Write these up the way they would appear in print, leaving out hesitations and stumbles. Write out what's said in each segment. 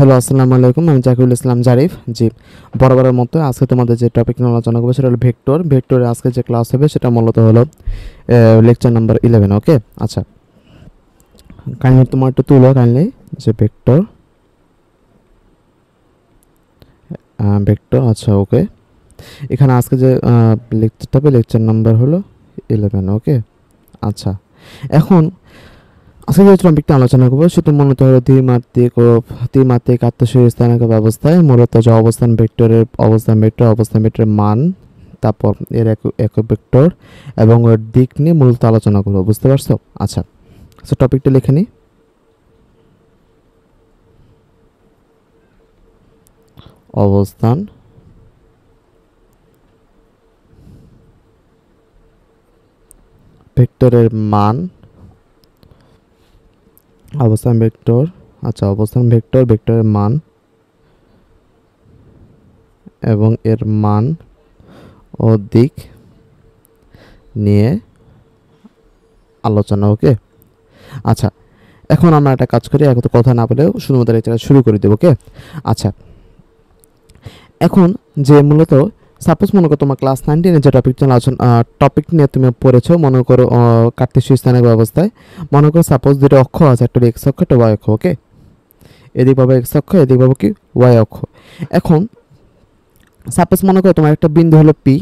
Hello, আসসালামু আলাইকুম। আমি জাকিরুল ইসলাম জারিফ। জি, বরাবরের মতো আজকে তোমাদের যে টপিক নিয়ে আলোচনা করবো সেটা হলো ভেক্টর। ভেক্টরে আজকে যে ক্লাস হবে সেটা মূলত হলো লেকচার নাম্বার 11। ওকে, আচ্ছা, কাইন্ডলি তোমার একটু তুলো কাইন্ডলি যে ভেক্টর ভেক্টর। আচ্ছা, ওকে, এখানে আজকে যে লেকচারটা হবে লেকচার নাম্বার হলো 11। ওকে, আচ্ছা, এখন আজকে যে টপিকটা আলোচনা করবো সেটা মূলত হলো দ্বিমাত্রিক আত্মস্থানিক ব্যবস্থায় মূলত যে অবস্থান ভেক্টরের মান, তারপর এর একক ভেক্টর এবং ওর দিক নিয়ে মূলত আলোচনা করবো। বুঝতে পারছো? আচ্ছা, সো টপিকটা লিখে নিই। অবস্থান ভেক্টরের মান, অবস্থান ভেক্টর, আচ্ছা, অবস্থান ভেক্টরের মান এবং এর মান ও দিক নিয়ে আলোচনা। ওকে, আচ্ছা, এখন আমরা একটা কাজ করি, এখন তো কথা না বলেও শুধুমাত্র এটা শুরু করে দেবো। ওকে, আচ্ছা, এখন যে মূলত সাপোজ মনে করো তোমার ক্লাস 19 যে টপিক নিয়ে তুমি পড়েছো, মনে করো কার্তেশীয় স্থানিক ব্যবস্থায়। মনে করো সাপোজ দুটো অক্ষ আছে, একটা এক্স অক্ষ, একটা ওয়াই অক্ষ। ওকে, এদিক পাবো এক্স অক্ষ, এদিক পাবো কি ওয়াই অক্ষ। এখন সাপোজ মনে করো তোমার একটা বিন্দু হলো পি,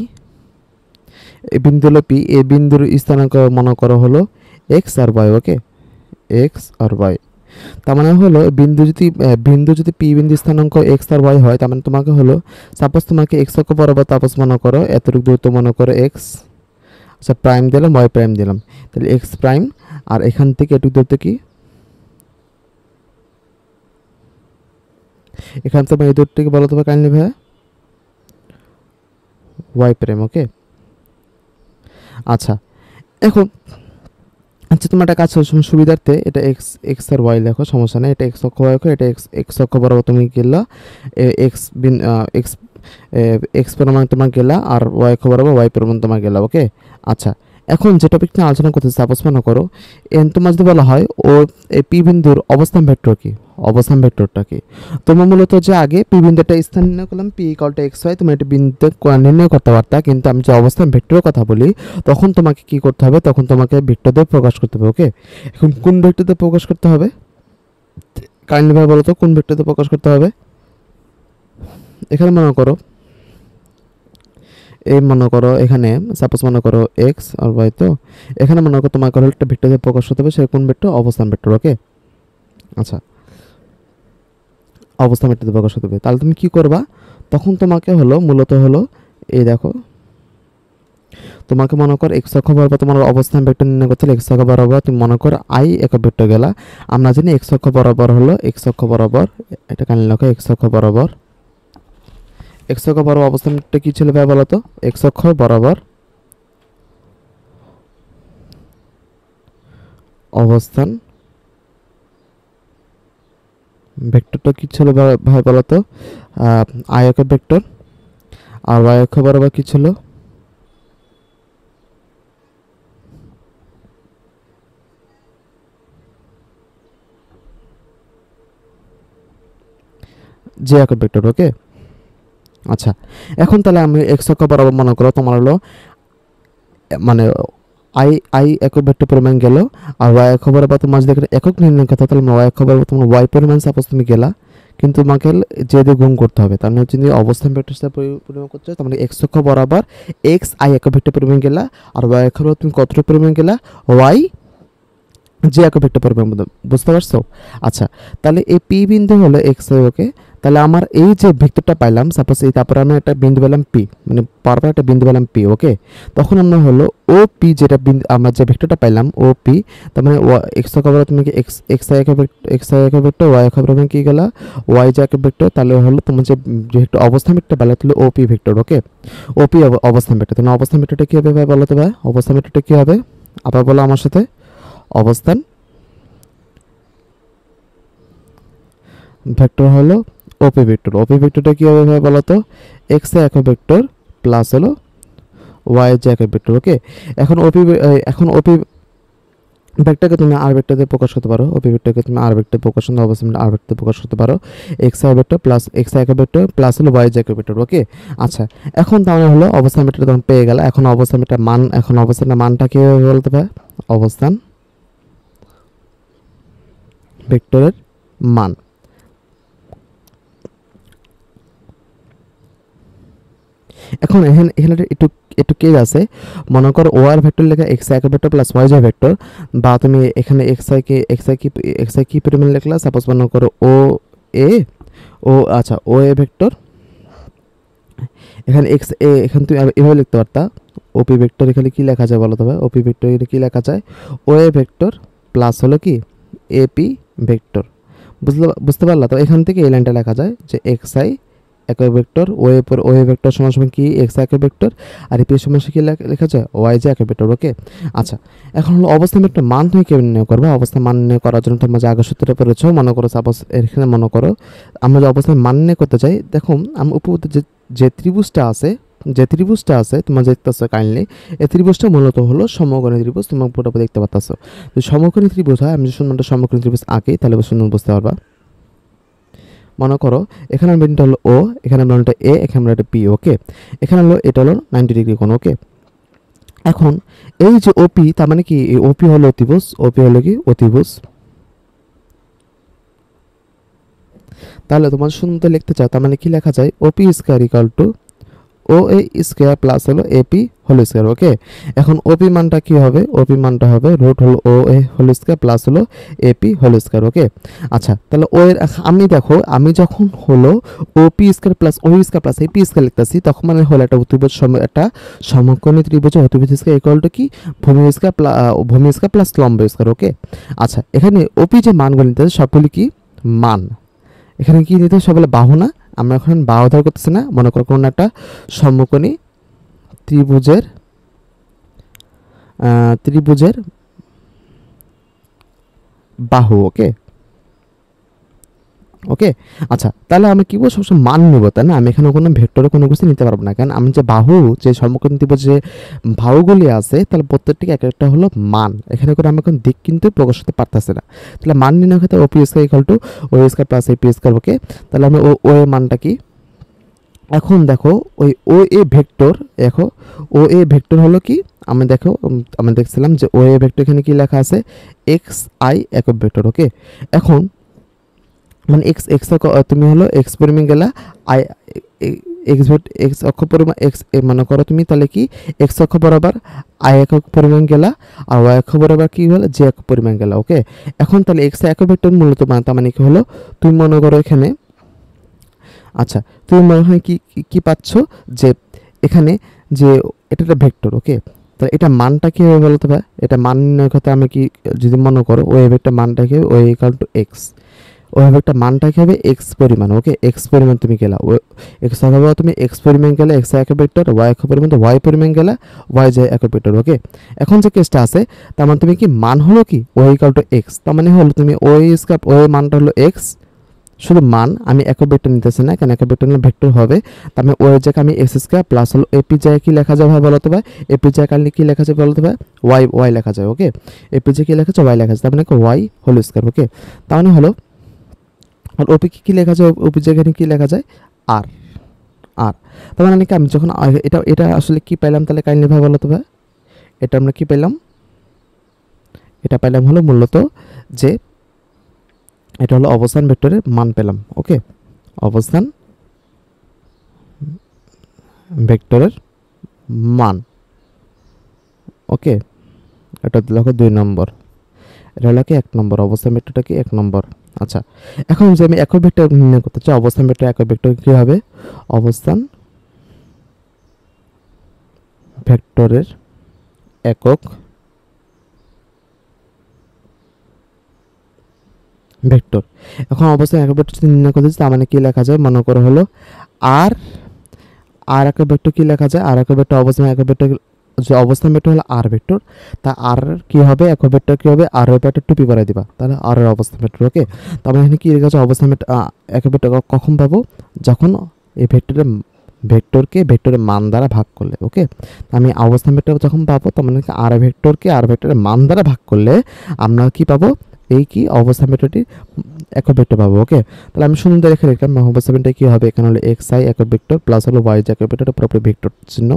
এই বিন্দু হলো পি, এই বিন্দুর স্থানাঙ্ক মনে করো হলো এক্স আর ওয়াই। ওকে, এক্স আর ওয়াই, তার মানে হলো বিন্দু যদি পি বিন্দু স্থানাঙ্ক এক্স আর ওয়াই হয়, তার মানে তোমাকে হলো সাপোজ তোমাকে এক্স অক্ষ বরাবর তাপস মনে করো এতটুকু দূরত্ব মনে করো এক্স, আচ্ছা, প্রাইম দিলাম, ওয়াই প্রাইম দিলাম, তাহলে এক্স প্রাইম, আর এখান থেকে এটুকু দূরত্ব কি, এখান থেকে এই দূরত্বকে বলো তোমার কাইন্ডলি ভাইয়া ওয়াই প্রাইম। ওকে, আচ্ছা, এখন আচ্ছা, তোমার একটা কাজ সুবিধার্থে এটা এক্স এক্স আর ওয়াই লেখো, সমস্যা নেই। এটা এক্স অক্ষ ওয়াই অক্ষ, এটা এক্স এক্স অক্ষ বরাবর তুমি গেলা এক্স এক্স এক্স পরিমাণ তোমার গেলা, আর ওয়াই অক্ষ বরাবর ওয়াই পরিমাণ তোমার গেলা। ওকে, আচ্ছা, এখন যে টপিক নিয়ে আলোচনা করতে সাপোজ মনে করো তোমার যদি বলা হয় ও এই পি বিন্দুর অবস্থান ভেক্টর কি, অবস্থান ভেক্টরটা কি, তোমার মূলত যে আগে পি বিন্দুটা স্থান নির্ণয় করলাম, P equal to X Y, তুমি একটা বিন্দুতে নির্ণয় করতে পারতা, কিন্তু আমি যে অবস্থান ভেক্টরের কথা বলি তখন তোমাকে কি করতে হবে, তখন তোমাকে ভেক্টর দিয়ে প্রকাশ করতে হবে। ওকে, এখন কোন ভেক্টর দিয়ে প্রকাশ করতে হবে কাইন্ডলি ভাবে বলো তো, কোন ভেক্টর দিয়ে প্রকাশ করতে হবে? এখানে মনে করো এখানে সাপোজ মনে করো এক্স আর ওয়াই, তো এখানে মনে করো তোমাকে হলো একটা ভেক্টর দিয়ে প্রকাশ করতে হবে, সে কোন ভেক্টর? অবস্থান ভেক্টর। ওকে, আচ্ছা, অবস্থান ভেক্টর দিয়ে প্রকাশ করতে হবে, তাহলে তুমি কি করবা? তখন তোমাকে হলো মূলত হলো এই দেখো, তোমাকে মনে কর এক্স অক্ষ বরাবর তোমার অবস্থান ভেক্টর নির্ণয় করতে হলে এক্স অক্ষ বরাবর তুমি মনে কর আই একক ভেক্টর গেলা। আমরা জানি এক্স অক্ষ বরাবর হলো এটা কানে লেখো, এক্স অক্ষ বরাবর অবস্থানটা কি ছিল ভাই বলো তো? এক্স অক্ষ বরাবর অবস্থান ভেক্টরটা কি ছিল ভাই বলো তো? আই একক ভেক্টর। আর ওয়াই অক্ষ বরাবর কি ছিল? জে একক ভেক্টর। ওকে, আচ্ছা, এখন তাহলে আমি এক্স অক্ষ বরাবর মনে করো তোমার হলো মানে আই আই একক ভেক্টর পরিমাণ গেল, আর ওয়াই অক্ষ বরাবর তোমার যদি একক নির্ণয় করতে তাহলে ওয়াই অক্ষ বরাবর তোমার ওয়াই পরিমাণ সাপোজ তুমি গেলা, কিন্তু তোমাকে যে দিয়ে গুণ করতে হবে, তার মানে হচ্ছে যদি অবস্থান ভেক্টর সাথে পরিমাণ করতে হয়, তার মানে এক্স অক্ষ বরাবর এক্স আই একক ভেক্টর পরিমাণ গেলা, আর ওয়াই অক্ষ বরাবর তুমি কতটুকু পরিমাণ গেলা? ওয়াই যে একক ভেক্টর পরিমাণ। বুঝতে পারছো? আচ্ছা, তাহলে এই পি বিন্দু হলো এক্স ওয়াই। ওকে, তাহলে আমার এই যে ভেক্টরটা পাইলাম সাপোজ এই, তারপরে আমি একটা বিন্দু পেলাম পি, মানে পরপর একটা বিন্দু পেলাম পি। ওকে, তখন আমরা হলো ও পি যেটা বিন্দু আমরা যে ভেক্টরটা পাইলাম ও পি, তার মানে এক্স অক্ষ বরাবর তুমি কি এক্স এক্স আই একক ভেক্টর, ওয়াই অক্ষ বরাবর কি গেলা ওয়াই যে একক ভেক্টর, তাহলে হলো তোমার যে ভেক্টর অবস্থান ভেক্টর পেলা তাহলে ও পি ভেক্টর। ওকে, ও পি অবস্থান ভেক্টর, তাহলে অবস্থান ভেক্টরটা কি হবে ভাই বলো তো? ভাই অবস্থান ভেক্টরটা কি হবে আবার বলো আমার সাথে? অবস্থান ভেক্টর হলো ওপি ভেক্টর। ওপি ভেক্টরটা কি হবে ভাই বলো তো? এক্স এ একক ভেক্টর প্লাস হলো ওয়াই যে একক ভেক্টর। ওকে, এখন ওপি ভেক্টরকে তুমি আর ভেক্টর দিয়ে প্রকাশ করতে পারো, ওপি ভেক্টরকে তুমি আর ভেক্টর প্রকাশ করতে অবশ্যই আর ভেক্টর প্রকাশ করতে পারো, x I vector plus x I vector plus হলো ওয়াই জে ভেক্টর। ওকে, আচ্ছা এখন তাহলে হলো অবস্থান ভেক্টর তখন পেয়ে গেল। এখন অবস্থান ভেক্টর মান, এখন অবস্থানের মানটা কি বলতে পারে, অবস্থান ভেক্টরের মান। এখন এখানে এখানে একটু একটু কেজ আছে, মনে করো ও আর ভেক্টর লেখা X I vector plus Y J vector, বা তুমি এখানে এক্স আই কি পরিমাণ লিখলা, সাপোজ মনে করো ও এ, ও আচ্ছা ও এ ভেক্টর, এখানে এক্স এ, এখানে তুমি এভাবে লিখতে পারতা ওপি ভেক্টর, এখানে কি লেখা যায় বলো তবে, ওপি ভেক্টর এখানে কি লেখা যায়, ও এ ভেক্টর প্লাস হলো কি এপি ভেক্টর। বুঝতে পারলা তো, এখান থেকে এই লাইনটা লেখা যায় যে এক্স আই একক ভেক্টর, ও এ ভেক্টর সমান সমান কি এক্স আই একক ভেক্টর, আর এপি সমান কি লেখা যায় ওয়াই জে একক ভেক্টর। ওকে, আচ্ছা এখন হলো অবস্থান ভেক্টর মান তুমি কেমন নির্ণয় করবে, অবস্থান মান নির্ণয় করার জন্য তোমরা যে আগে সূত্রটা পড়েছো, মনে করো সাপোজ এখানে মনে করো আমরা যে অবস্থান মান নির্ণয় করতে চাই, দেখো আমি উপপাদ্য যে ত্রিভুজটা আছে তোমরা দেখতেছো কাইন্ডলি, এই ত্রিভুজটা মূলত হলো সমকোণী ত্রিভুজ, তোমরা পুরোটা দেখতে পাচ্ছ। যদি সমকোণী ত্রিভুজ হয়, আমি যদি সুন্দর সমকোণী ত্রিভুজ আঁকি তাহলে সুন্দর বুঝতে পারবা। মনে করো এখানে বিন্দুটা হলো ও, এখানে বিন্দুটা এ, এখানে একটা পি। ওকে, এখানে হলো এটা হলো 90 ডিগ্রি কোণ। ওকে, এখন এই যে ওপি, তার মানে কি এই ওপি হলো অতিভুজ, ওপি হলো কি অতিভুজ। তাহলে তোমার সুন্দর লিখতে চাও, তার মানে কি লেখা যায় OP square equal to O A square plus হলো এপি হোল স্কয়ার। ওকে, এখন ওপি মানটা কি হবে, ওপি মানটা হবে রুট হলো O A whole square plus হলো এপি হোল স্কয়ার। ওকে, আচ্ছা তাহলে ও এর আমি দেখো আমি যখন হলো ওপি স্কয়ার প্লাস ও স্কয়ার প্লাস এপি স্কয়ার লিখতেছি, তখন মানে হলো একটা অতিভুজ একটা সমকোণী ত্রিভুজ অতিভুজ স্কয়ার ইকুয়াল টু কি ভূমি স্কয়ার প্লাস লম্ব স্কয়ার। ওকে, আচ্ছা এখানে ওপি যে মানগুলো নিতে সবগুলি কি মান, এখানে কি নিতে সবগুলো বাহু না, আমরা এখন বাহু ধর করতেছি না, মনে করো কোনো একটা সমকোণী ত্রিভুজের বাহু। ওকে, ওকে, আচ্ছা তাহলে আমি কি বলবো, সবসময় মান নেবো তাই না, আমি এখানে কোনো ভেক্টরে কোনো কিছু নিতে পারবো না, কারণ আমি যে বাহু যে সমকোণী ত্রিভুজ যে বাহুগুলি আছে তাহলে প্রত্যেকটি এক একটা হলো মান, এখানে করে আমি এখন দিক কিন্তু প্রকাশ করতে পারতেছি না। তাহলে মান নির্ণয় ক্ষেত্রে OP square equal to O square plus AP square. Okay, তাহলে আমি ও এর মানটা কি, এখন দেখো ওই ও এ ভেক্টর, দেখো ও এ ভেক্টর হলো কি, আমি দেখো আমি দেখছিলাম যে ও এ ভেক্টর এখানে কি লেখা আছে এক্স আই একক ভেক্টর। ওকে, এখন মানে এক্স এক্স তুমি হলো এক্স পরিমাণ গেলা আই এক্স অক্ষ পরিমাণ এক্স মনে করো তুমি, তাহলে কি এক্স অক্ষ বরাবর আই একক পরিমাণ গেলা, আর ওয়াই অক্ষ বরাবর কি হলো জে একক পরিমাণ গেলা। ওকে, এখন তাহলে এক্স একক ভেক্টর মূলত মানে তার মানে কি হলো, তুমি মনে করো এখানে, আচ্ছা তুমি মনে হয় কি কি পাচ্ছ যে এখানে যে এটা একটা ভেক্টর। ওকে, তাহলে এটা মানটা কি হবে বলতে পারে, এটা মান নির্ণয় করতে আমি কি যদি মনে করো ওই ভেক্টর মানটা কি ওই ইকুয়াল টু এক্স, ওই ভেক্টর মানটা কি হবে এক্স পরিমাণ। ওকে, এক্স পরিমাণ তুমি গেলা ও এক্স হবে, তুমি এক্স পরিমাণ গেলে এক্স এক ভেক্টর, ওয়াই এক পরিমাণ তো ওয়াই পরিমাণ গেলা ওয়াই যায় এক ভেক্টর। ওকে, এখন যে কেসটা আছে তার মানে তুমি কি মান হলো কি ওই ইকুয়াল টু এক্স, তার মানে হলো তুমি ওই স্কয়ার ওই মানটা হলো এক্স, শুধু মান আমি একক ভেক্টর নিতেছি না, কারণ একক ভেক্টর নিলে ভেক্টর হবে, তার মানে ওই জায়গায় আমি এক্স স্কয়ার প্লাস হলো এপি জায়গায় কি লেখা যাবে বলতে পারে, এপি জায়গায় কি লেখা যাবে বলতে পারে ওয়াই ওয়াই লেখা যায়। ওকে, এপি যে কি লেখা যায় ওয়াই লেখা যায়, তার মানে ওয়াই হোল স্কয়ার। ওকে, তার মানে হলো আর ওপি কি লেখা যায়, ওপি জায়গায় কি লেখা যায় আর আর, তার মানে কি আমি যখন এটা এটা আসলে কি পাইলাম তাহলে কাইন্ডলি ভাবে বলতে পারে, এটা আমরা কি পাইলাম, এটা পাইলাম হলো মূলত যে এটা হলো অবস্থান ভেক্টরের মান পেলাম। ওকে, অবস্থান ভেক্টরের মান। ওকে, এটা দেখো 2 নম্বর, এটা হলো কি 1 নম্বর, অবস্থান ভেক্টরটা কি 1 নম্বর। আচ্ছা এখন যে আমি একক ভেক্টর নির্ণয় করতে চাই, অবস্থান ভেক্টর একক ভেক্টর কি হবে, অবস্থান ভেক্টরের একক ভেক্টর। এখন অবস্থান একক ভেক্টর যদি নির্ণয় করতে চাই তার মানে কি লেখা যায়, মনে করো হলো আর আর একক ভেক্টর কি লেখা যায়, আর একক ভেক্টর অবস্থান একক ভেক্টর যে অবস্থান ভেক্টর হলো আর ভেক্টর, তা আর কি হবে একক ভেক্টর কি হবে আর এর একটা টুপি পরে দিবা, তাহলে আর এর অবস্থান ভেক্টর। ওকে, তার মানে এখানে কি লেখা আছে অবস্থান ভেক্টর একক ভেক্টর কখন পাবো, যখন এই ভেক্টরের ভেক্টরকে ভেক্টরের মান দ্বারা ভাগ করলে। ওকে, আমি অবস্থান ভেক্টর যখন পাবো তার মানে আর ভেক্টরকে আর ভেক্টরের মান দ্বারা ভাগ করলে আমরা কি পাবো, এই কি অবস্থান ভেক্টরটি একক ভেক্টর পাবো। ওকে, তাহলে আমি সুন্দর রেখে লিখলাম অবস্থান ভেক্টর কি হবে, এখানে হলো এক্স আই একক ভেক্টর প্লাস হলো ওয়াই একক ভেক্টর, পুরোপুরি ভেক্টর চিহ্ন।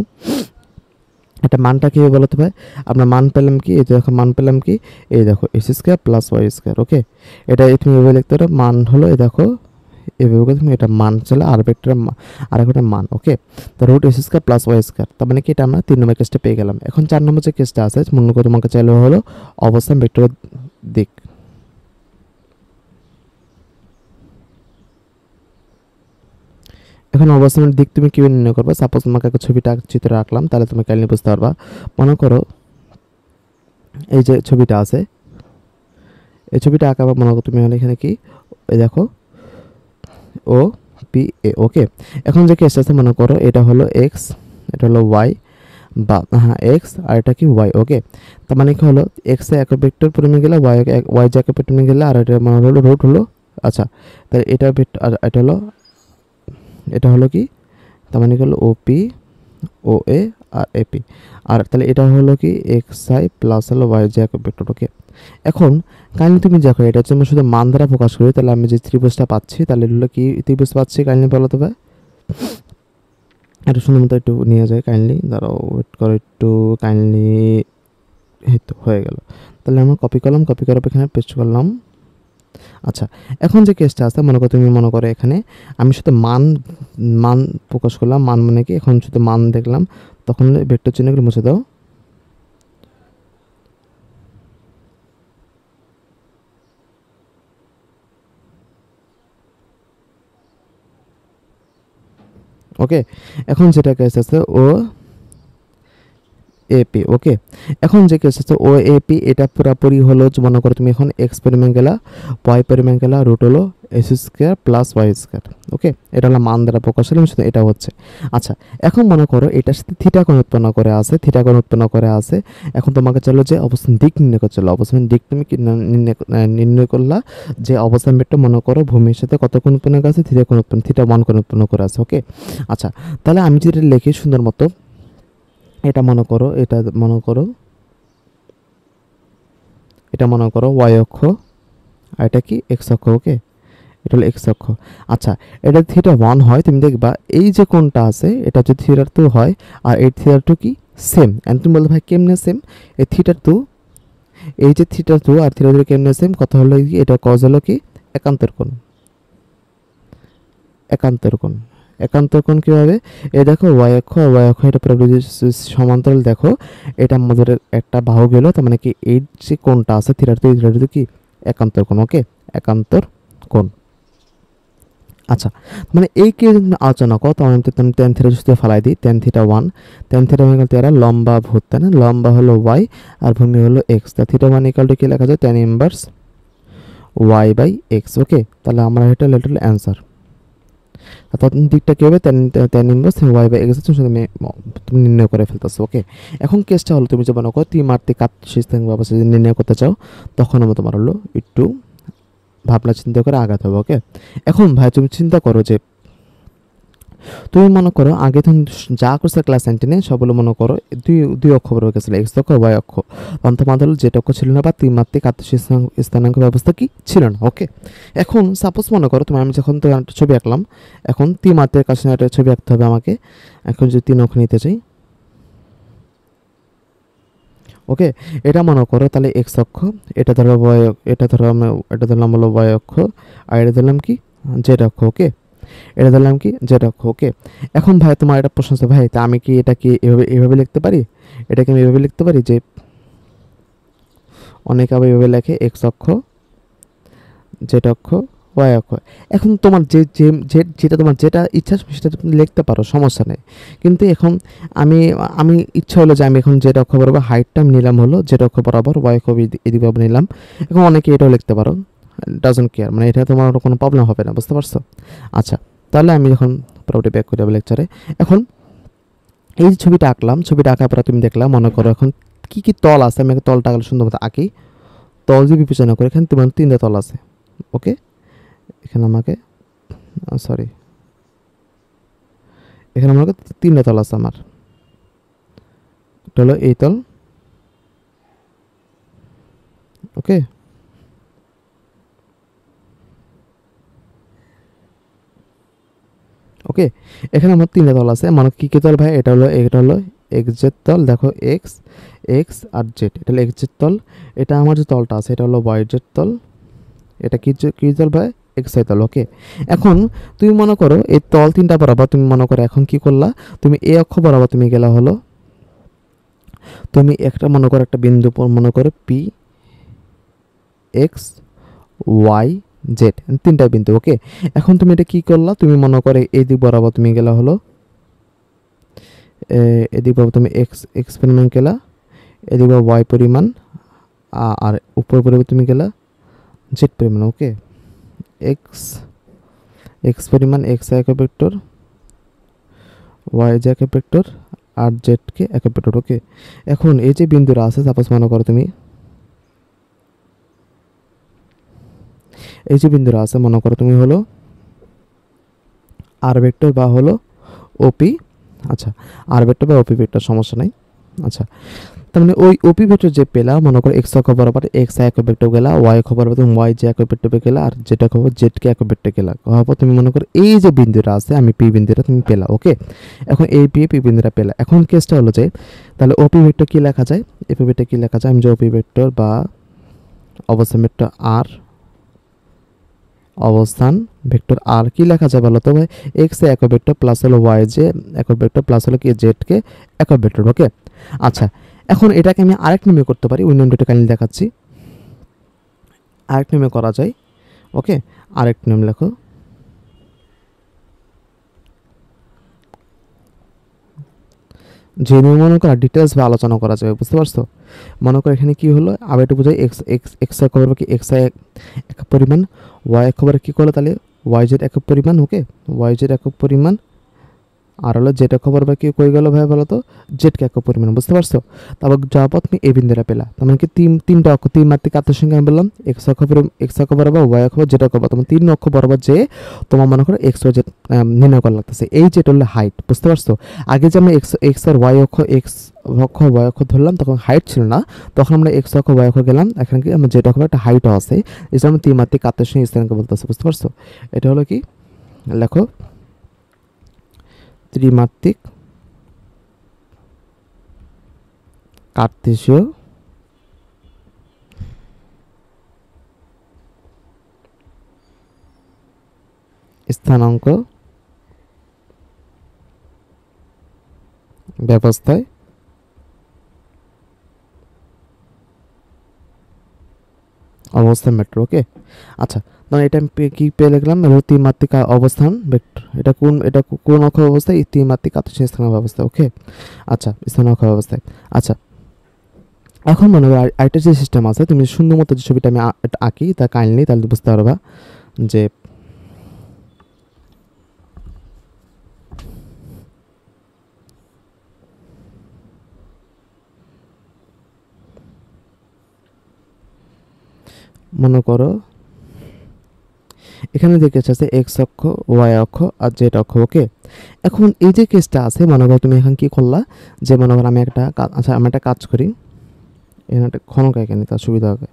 এটা মানটা কি বলতে পারে, আমরা মান পেলাম কি, এই দেখো মান পেলাম কি, এই দেখো x square plus Y square. Okay, এটা তুমি এভাবে লিখতে পারো, মান হলো এই দেখো এভাবে তুমি এটা মান চলে আর ভেক্টরের আর একটা মান। ওকে, তো root X square plus Y square, তার মানে কি এটা আমরা 3 নম্বর কেসটা পেয়ে গেলাম। এখন 4 নম্বর যে কেসটা আছে মনে করো তোমাকে চাইলে হলো অবস্থান ভেক্টরের দিক। এখন অবস্থানের দিক তুমি কীভাবে নির্ণয় করবে, সাপোজ তোমাকে একটা ছবিটা চিত্র রাখলাম, তাহলে তুমি কাইন্ডলি বুঝতে পারবা। মনে করো এই যে ছবিটা আছে, এই ছবিটা আঁকাবা, মনে করো তুমি এখানে কি, এই দেখো ও পি এ। ওকে, এখন যে কেস আছে মনে করো এটা হলো এক্স, এটা হলো ওয়াই, বা হ্যাঁ এক্স আর এটা কি ওয়াই। ওকে, তার মানে কি হলো এক্স এ একক ভেক্টর পরিমাণ গেলে ওয়াই যে একক ভেক্টর গেলে, আর এটা মানে হলো রুট হলো। আচ্ছা, তাহলে এটা আর এটা হলো কি, তার মানে হলো ওপি ও এ আর এপি, আর তাহলে এটা হলো কি এক্স আই প্লাস হলো ওয়াই যে একক ভেক্টর। ওকে, এখন কাইন্ডলি তুমি দেখো এটা হচ্ছে আমি শুধু মান দ্বারা প্রকাশ করি, তাহলে আমি যে ত্রিভুজটা পাচ্ছি তাহলে হলো কি ত্রিভুজ পাচ্ছি, কাইন্ডলি বলো তবে একটু সুন্দর মতো একটু নিয়ে যায়, কাইন্ডলি দাঁড়াও ওয়েট করো একটু, কাইন্ডলি এই তো হয়ে গেল। তাহলে আমরা কপি করলাম, কপি করার এখানে পেস্ট করলাম। আচ্ছা, এখন যে কেসটা আছে মনে করো তুমি মনে করো এখানে আমি শুধু মান মান প্রকাশ করলাম, মান মানে কি এখন শুধু মান দেখলাম, তখন ভেক্টর চিহ্নগুলো মুছে দাও। ওকে, এখন যেটা কেস আছে ও এপি। ওকে, এখন যে কেস আছে ও এপি, এটা পুরোপুরি হলো মনে করো তুমি এখন এক্স পরিমাণ গেলা, ওয়াই পরিমাণ গেলা, রুট হলো x square plus Y square. Okay, এটা হলো মান দ্বারা প্রকাশ হলো, শুধু এটা হচ্ছে। আচ্ছা, এখন মনে করো এটার সাথে থিটা কোণ উৎপন্ন করে আছে, থিটা কোণ উৎপন্ন করে আছে। এখন তোমাকে চলো যে অবস্থান দিক নির্ণয় করতে, চলো অবস্থান দিক তুমি কি নির্ণয় করলা, যে অবস্থান ভেক্টর মনে করো ভূমির সাথে কত কোণ উৎপন্ন করে আছে, থিটা কোণ উৎপন্ন, থিটা 1 কোণ উৎপন্ন করে আছে। ওকে, আচ্ছা, তাহলে আমি যেটা লিখি সুন্দর মতো, এটা মনে করো এটা মনে করো ওয়াই অক্ষ, আর এটা কি এক্স অক্ষ। ওকে, এটা হলো এক্স অক্ষ। আচ্ছা, এটা থিটা 1 হয়, তুমি দেখবা এই যে কোণটা আছে এটা যদি থিটা 2 হয়, আর এই থিটা 2 কি সেম, এন্ড তুমি বলতে ভাই কেমনে সেম, এই থিটা 2, এই যে থিটা 2 আর থিটা 2 কেমনে সেম, কথা হলো কি এটা কজ হলো কি একান্তর কোণ, একান্তর কোণ, একান্তর কোণ কীভাবে, এই দেখো ওয়াই অক্ষ আর ওয়াই অক্ষ এটা পুরোপুরি সমান্তরাল, দেখো এটা আমাদের একটা বাহু গেল, তার মানে কি এই যে কোণটা আছে থিটা 2 কি একান্তর কোণ। ওকে, একান্তর কোণ। আচ্ছা, মানে এই কে আলোচনা করো, তখন টেন থিটা যদি ফেলাই দিই, টেন থিটা 1, টেন থিটা হয়ে গেল তেরা লম্বা ভূত, তাই না, লম্বা হলো ওয়াই আর ভূমি হলো এক্স, তা থিটা 1 ইকাল টু কি লেখা যায়, tan inverse y by x. Okay, তাহলে আমরা এটা লিটল অ্যান্সার। তখন দিকটা কী হবে, tan inverse y by x তুমি নির্ণয় করে ফেলতেছো। ওকে, এখন কেসটা হলো তুমি যে মনে করো ত্রিমাত্রিক আত্মসিস্টেম ব্যবস্থা যদি নির্ণয় করতে চাও, তখন আমরা তোমার হলো একটু ভাবনা চিন্তা করে আগাতে হবে। ওকে, এখন ভাই তুমি চিন্তা করো যে তুমি মনে করো আগে তুমি যা করছো ক্লাস 9-এ সবগুলো মনে করো দুই দুই অক্ষ হয়ে গেছিলো, এক্স অক্ষ ওয়াই অক্ষ, তখন তোমাদের যেটা অক্ষ ছিল না, বা ত্রিমাত্রিক স্থানাঙ্ক ব্যবস্থা কি ছিল না। ওকে, এখন সাপোজ মনে করো তুমি, আমি যখন তো একটা ছবি আঁকলাম, এখন ত্রিমাত্রিক কাছে একটা ছবি আঁকতে হবে আমাকে, এখন যদি 3 অক্ষ নিতে চাই। ওকে, এটা মনে করো তাহলে এক্স অক্ষ, এটা ধরো ওয়াই, এটা ধরো এটা ধরলাম হলো ওয়াই অক্ষ, আর এটা ধরলাম কি জেড অক্ষ। ওকে, এটা ধরলাম কি জেড অক্ষ। ওকে, এখন ভাই তোমার একটা প্রশ্ন আছে, ভাই তা আমি কি এটা কি এভাবে লিখতে পারি, এটাকে আমি এভাবে লিখতে পারি যে অনেকে আবার এভাবে লেখে এক্স অক্ষ, জেড অক্ষ, ওয়াই অক্ষ। এখন তোমার যেটা তোমার যেটা ইচ্ছা সেটা তুমি লিখতে পারো, সমস্যা নেই। কিন্তু এখন আমি আমি ইচ্ছা হলো যে আমি এখন জেড অক্ষ বরাবর হাইটটা আমি নিলাম হলো জেড অক্ষ বরাবর, ওয়াই অক্ষ এদিকে বরাবর নিলাম। এখন অনেকে এটাও লিখতে পারো, ডাজন্ট কেয়ার, মানে এটা তোমার কোনো প্রবলেম হবে না, বুঝতে পারছো। আচ্ছা, তাহলে আমি যখন পুরোটা ব্যাক করে যাবো লেকচারে, এখন এই যে ছবিটা আঁকলাম, ছবিটা আঁকার পরে তুমি দেখলাম মনে করো এখন কী কী তল আছে, আমি তলটা আঁকলে সুন্দর মতো আঁকি, তল যে বিবেচনা করে এখানে তোমার 3টা তল আছে। ওকে, এখানে আমাকে সরি, এখানে মনে করো 3টা তল আছে আমার, এটা হলো এই তল, ওকে। ওকে, এখানে আমার 3টা তল আছে, মানে কি কি তল ভাই, এটা হলো এক্স জেড তল, দেখো এক্স এক্স আর জেড, এটা হলো এক্স জেড তল। এটা আমার যে তলটা আছে এটা হলো ওয়াই জেড তল, এটা কি তল ভাই, এক্স ওয়াই তল, ওকে। এখন তুমি মনে করো এই তল 3টা বরাবর তুমি মনে করো এখন কি করলা, তুমি এই অক্ষ বরাবর তুমি গেলা হলো, তুমি একটা মনে করো একটা বিন্দু মনে করো পি এক্স ওয়াই জেড, 3টা বিন্দু, ওকে। এখন তুমি এটা কি করলা, তুমি মনে করো এই দিক বরাবর তুমি গেলা হলো, এদিক বরাবর তুমি এক্স এক্স পরিমাণ গেলা, এদিক বরাবর ওয়াই পরিমাণ, আর উপর পরিমাণ তুমি গেলা জেড পরিমাণ, ওকে। এক্স এক্স পরিমাণ এক্স একক ভেক্টর, ওয়াই যে একক ভেক্টর, আর জেডকে একক ভেক্টর, ওকে। এখন এই যে বিন্দুরা আছে, সাপোজ মনে করো তুমি এই যে বিন্দুরা আছে মনে করো তুমি হলো আর ভেক্টর বা হলো ওপি, আচ্ছা আর ভেক্টর বা ওপি ভেক্টর, সমস্যা নাই। আচ্ছা, তার মানে ওই ওপি ভেক্টর যে পেলা মনে করো এক্স অক্ষ বরাবর এক্স একক ভেক্টর গেলা, ওয়াই অক্ষ বরাবর তুমি ওয়াই যে একক ভেক্টর গেলা, আর যেটা খবর জেডকে একক ভেক্টর গেলা, হওয়ার তুমি মনে করো এই যে বিন্দুটা আছে আমি পি বিন্দুটা তুমি পেলা, ওকে। এখন এই পি বিন্দুটা পেলা, এখন কেসটা হলো যে তাহলে ওপি ভেক্টর কি লেখা যায়, এপি ভেক্টর কি লেখা যায়, আমি যে ওপি ভেক্টর বা অবস্থান ভেক্টর আর, অবস্থান ভেক্টর আর কি লেখা যায় বলো তো ভাই, এক্স এ একক ভেক্টর প্লাস হলো ওয়াই যে একক ভেক্টর প্লাস হলো কি জেড কে একক ভেক্টর, ওকে। আচ্ছা, এখন এটাকে আমি আরেক নিয়মে করতে পারি, ওই নিয়মটা কাইন্ডলি দেখাচ্ছি, আরেক নিয়মে করা যায়, ওকে। আরেক নিয়ম লেখো, যে নিয়ম মনে করা ডিটেলস বা আলোচনা করা যাবে, বুঝতে পারছো। মনে করো এখানে কি হলো, আবার একটু বোঝাই, এক্স এক্স এক্স এক খবর কি এক্স এক পরিমাণ, ওয়াই এক খবর কি করলো তাহলে ওয়াই জেড একক পরিমাণ, ওকে। ওয়াই জেড একক পরিমাণ, আর হলো জেড খবর বা কি কই গেল ভাই বলো তো, জেড কে একক পরিমাণ, বুঝতে পারছো। তারপর যাওয়ার পর তুমি এই বিন্দুটা পেলা, তার মানে কি তিনটা অক্ষ, তিন মাত্রিক আত্মের সঙ্গে আমি বললাম এক্স অক্ষ এক্স অক্ষ বরাবর ওয়াই অক্ষ জেড অক্ষ বরাবর, তোমার 3 অক্ষ বরাবর যে তোমার মনে করো এক্স ওয়াই জেড নির্ণয় করা লাগতেছে, এই যেটা হলো হাইট, বুঝতে পারছো। আগে যে আমরা এক্স এক্স আর ওয়াই অক্ষ এক্স অক্ষ ওয়াই অক্ষ ধরলাম তখন হাইট ছিল না, তখন আমরা এক্স অক্ষ ওয়াই অক্ষ গেলাম, এখানে কি আমরা জেড অক্ষ একটা হাইটও আছে, এই জন্য আমরা 3 মাত্রিক আত্মের সঙ্গে স্থানাঙ্ক বলতেছে, বুঝতে পারছো। এটা হলো কি, লেখো ত্রিমাত্রিক কার্তেশীয় স্থানাঙ্ক ব্যবস্থায় অবস্থান ভেক্টর, ওকে। আচ্ছা, মানে এটা আমি কি পেয়ে লিখলাম, ত্রিমাত্রিক অবস্থান ভেক্টর, এটা কোন অক্ষ অবস্থায়, এই ত্রিমাত্রিক আত্মীয় স্থান ব্যবস্থা, ওকে। আচ্ছা, স্থান অক্ষ অবস্থায়। আচ্ছা, এখন মনে হয় আরেকটা যে সিস্টেম আছে, তুমি সুন্দর মতো যে ছবিটা আমি আঁকি তা কাইন্ডলি তাহলে বুঝতে পারবা যে মনে করো এখানে যে কেস আছে এক্স অক্ষ ওয়াই অক্ষ আর জেড অক্ষ, ওকে। এখন এই যে কেসটা আছে মনে করো তুমি এখন কি করলা, যে মনে করো আমি একটা আচ্ছা আমি একটা কাজ করি, এখানে একটা ঘনক এঁকে নিই, তার সুবিধা হবে।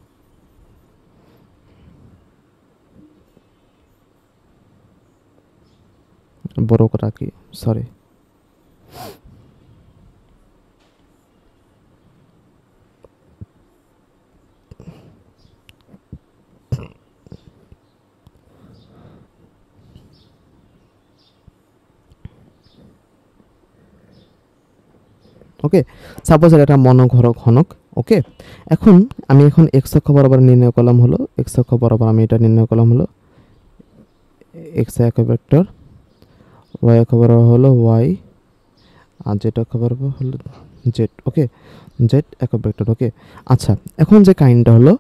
বড় করে কি, সরি, ওকে। সাপোজ এটা একটা মনোঘরক ঘনক, ওকে। এখন আমি এক্স অক্ষ বরাবর নির্ণয় করলাম হলো, এক্স অক্ষ বরাবর আমি এটা নির্ণয় করলাম হলো এক্স একক ভেক্টর, ওয়াই অক্ষ বরাবর হলো ওয়াই, আর জেড অক্ষ বরাবর হলো জেড, ওকে। জেড একক ভেক্টর, ওকে। আচ্ছা, এখন যে কাইন্ডটা হলো,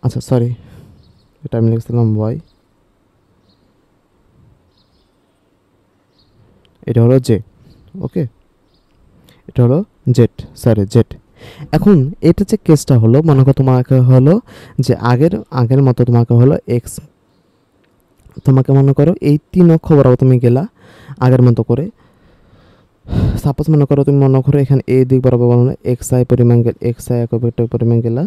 আচ্ছা সরি, এটা আমি লিখছিলাম ওয়াই, এটা হলো জে, ওকে। এটা হলো জেড, সরি জেড। এখন এটা যে কেসটা হলো মনে করো তোমাকে হলো যে আগের মতো তোমাকে হলো এক্স, তোমাকে মনে করো এই 3 অক্ষ বরাবর তুমি গেলা আগের মতো করে, সাপোজ মনে করো তুমি মনে করো এখানে এই দিক বরাবর বানানো এক্স আই পরিমাণ এক্স আই একক ভেক্টর পরিমাণ গেলা,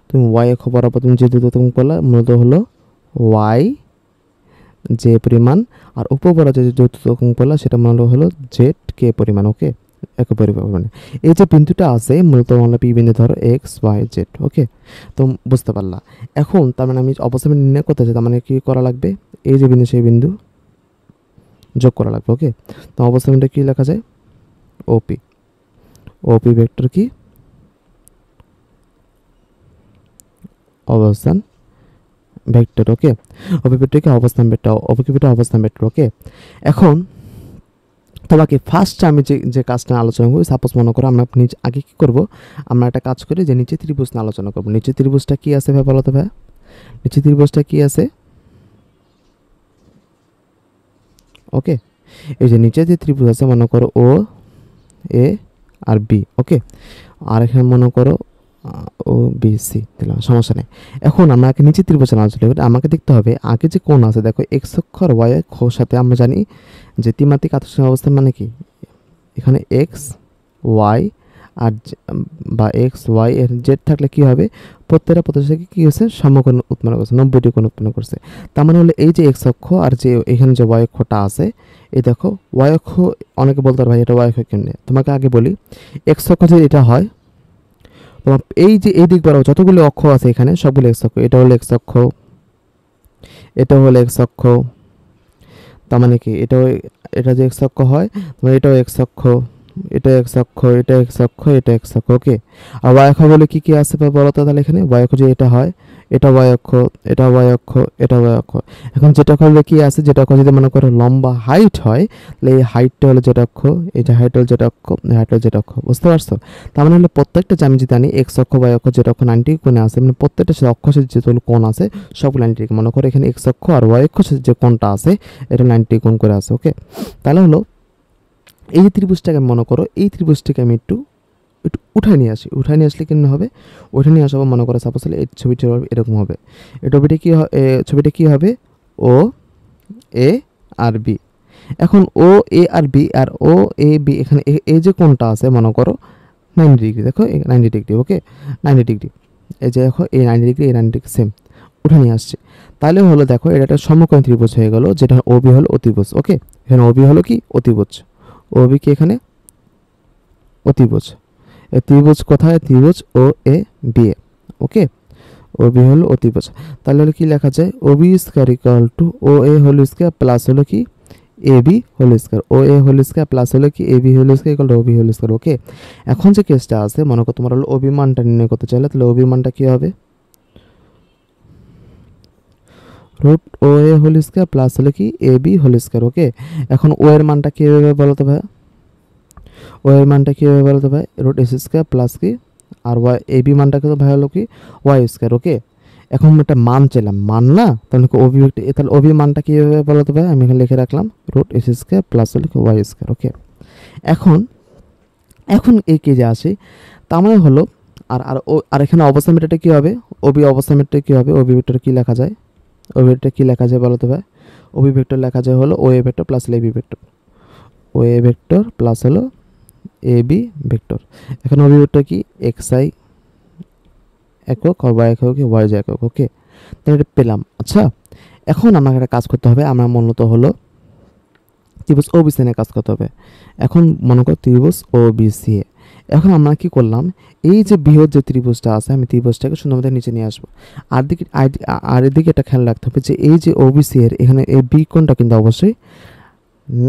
তুমি ওয়াই অক্ষ বরাবর তুমি যে দ্রুততম করলা মূলত হলো ওয়াই যে পরিমাণ, আর উপবরা যে দ্রুততম করলা সেটা মূলত হলো জেড কে পরিমাণ। ওকে, একক পরিমাণে এই যে বিন্দুটা আছে মূলত আমরা পি বিন্দু ধরো এক্স ওয়াই জেড। ওকে, তো বুঝতে পারলা। এখন তার মানে আমি অবস্থান নির্ণয় করতে চাই, তার মানে কি করা লাগবে, এই যে বিন্দু সেই বিন্দু যোগ করা লাগবে। ওকে, তো অবস্থানটা কি লেখা যায়, ওপি, ওপি ভেক্টর কি অবস্থান ভেক্টর। ওকে, ওপি ভেক্টর কি অবস্থান ভেক্টর, ওপি ভেক্টর অবস্থান ভেক্টর। ওকে, এখন তোমাকে ফার্স্ট আমি যে কাজটা আলোচনা করবো, সাপোজ মনে করো আমরা নিচে আগে কী করবো, আমরা একটা কাজ করি যে নিচে ত্রিভুজ নিয়ে আলোচনা করবো। নিচে ত্রিভুজটা কি আছে ভাই বলো তো ভাই, নিচে ত্রিভুজটা কি আছে। ওকে, এই যে নিচে যে ত্রিভুজ আছে মনে করো ও এ আর বি। ওকে, আর এখানে মনে করো ও বি সি দিলাম, সমস্যা নেই। এখন আমরা নিচে ত্রিভুজ আলোচনা করি, আমাকে দেখতে হবে আগে যে কোণ আছে, দেখো এক্স অক্ষ আর ওয়াই অক্ষর সাথে আমরা জানি যে ত্রিমাত্রিক আদর্শ অবস্থা মানে কি, এখানে এক্স ওয়াই আর বা এক্স ওয়াই এর জেড থাকলে কি হবে, প্রত্যেকটা প্রতিষ্ঠা কী হয়েছে, সমকোণ উৎপন্ন করছে, 90 কোণ উৎপন্ন করছে। তার মানে হলো এই যে এক্স অক্ষ আর যে এখানে যে ওয়াই অক্ষটা আছে, এই দেখো ওয়াই অক্ষ, অনেকে বলতে পারে ভাই এটা ওয়াই অক্ষ কেমনে, তোমাকে আগে বলি এক্স অক্ষ যদি এটা হয়, তোমার এই যে এই দিক বরাবর যতগুলো অক্ষ আছে এখানে সবগুলো এক্স অক্ষ, এটা হলো এক্স অক্ষ, এটা হলো এক্স অক্ষ, তার মানে কি এটা যে এক্স অক্ষ হয়, তোমার এটাও এক্স অক্ষ, এটা এক্স অক্ষ, এটা এক্স অক্ষ, এটা এক্স অক্ষ। ওকে, আর ওয়াই অক্ষ বলে কি কি আছে বলো তো তাহলে, এখানে ওয়াই অক্ষ যে এটা হয়, এটা ওয়াই অক্ষ, এটা ওয়াই অক্ষ, এটা ওয়াই অক্ষ। এখন যেটা করলে কি আছে, যেটা অক্ষ যদি মনে করো লম্বা হাইট হয়, তাহলে এই হাইটটা হলো যেটা অক্ষ, এই যে হাইট হলো যেটা অক্ষ, হাইট হলো যেটা অক্ষ। বুঝতে পারছো? তার মানে হলো প্রত্যেকটা যে আমি যদি জানি এক্স অক্ষ ওয়াই অক্ষ যেটা অক্ষ 90 কোণে আছে, মানে প্রত্যেকটা সে অক্ষ যেগুলো কোণ আছে সবগুলো 90 ডিগ্রি। মনে করো এখানে এক্স অক্ষ আর ওয়াই অক্ষ যে কোণটা আছে এটা 90 কোণ করে আছে। ওকে, তাহলে হলো এই যে ত্রিভুজটাকে মনে করো, এই ত্রিভুজটাকে আমি একটু একটু উঠায় নিয়ে আসি। উঠায় নিয়ে আসলে কেমন হবে, উঠে নিয়ে আসবো মনে করো সাপোজ এই ছবিটা এরকম হবে, এই ছবিটা কি ছবিটা কি হবে, ও এ আর বি। এখন ও এ আর B R O A B, এখানে এই যে কোণটা আছে মনে করো 90 ডিগ্রি, দেখো 90 ডিগ্রি। ওকে, 90 ডিগ্রি, এই যে দেখো এই 90 ডিগ্রি এই 90 ডিগ্রি সেম উঠে নিয়ে আসছে। তাহলে হলো দেখো এটা একটা সমকোণী ত্রিভুজ হয়ে গেল, যেটা ওবি হলো অতিভুজ। ওকে, এখানে ওবি হলো কি অতিভুজ, ওবি কি এখানে অতিভুজ। এই ত্রিভুজ কোথায়, ত্রিভুজ ও A B A. Okay, O B হলো অতিভুজ। তাহলে হলো কি লেখা যায়, O B square equal to O A whole square plus হলো কি A B whole square, O A whole square plus হলো কি A B whole square equal to O B whole square. Okay, এখন যে কেসটা আছে মনে করো তোমার হলো ও বি মানটা নির্ণয় করতে চাইলে, তাহলে ও বি মানটা কি হবে, root O A whole square plus হলো কি A B whole square. Okay, এখন ও এর মানটা কী হবে বলো তো ভাই, ও এর মানটা কী হবে বলো তো ভাই, রুট এস স্কোয়ার প্লাস কি আর ওয়াই এ বি মানটা কিন্তু ভাই হলো কি ওয়াই স্কোয়ার। ওকে, এখন একটা মান চাইলাম, মান না, তাহলে ওবি, তাহলে ওবি মানটা কী হবে বলো তো ভাই, আমি এখানে লিখে রাখলাম রুট এস স্কোয়ার প্লাস হলো কি ওয়াই স্কোয়ার। ওকে, এখন এখন এই কেজে আসি, তার মানে হলো আর এখানে অবস্থান ভেক্টরটা কী হবে, ওবি অবস্থান ভেক্টর কী হবে, ওবি ভেক্টর কী লেখা যায়, ওবি ভেক্টর কী লেখা যায় বলো তো ভাই, ওবি ভেক্টর লেখা যায় হলো O A vector plus A B vector, O A vector plus হলো এ বি ভেক্টর। এখন ওবি ভেক্টর কি এক্স আই একক আর ওয়াই একক ওয়াই জে একক। ওকে, তাহলে এটা পেলাম। আচ্ছা, এখন আমাকে একটা কাজ করতে হবে, আমরা মূলত হলো ত্রিভুজ ও বি সি নিয়ে কাজ করতে হবে। এখন মনে করো ত্রিভুজ ও বি সি এ, এখন আমরা কি করলাম, এই যে বৃহৎ যে ত্রিভুজটা আছে আমি ত্রিভুজটাকে সুন্দরভাবে নিচে নিয়ে আসবো। আর এদিকে একটা খেয়াল রাখতে হবে যে এই যে ও বি সি এর এখানে এই বি কোণটা কিন্তু অবশ্যই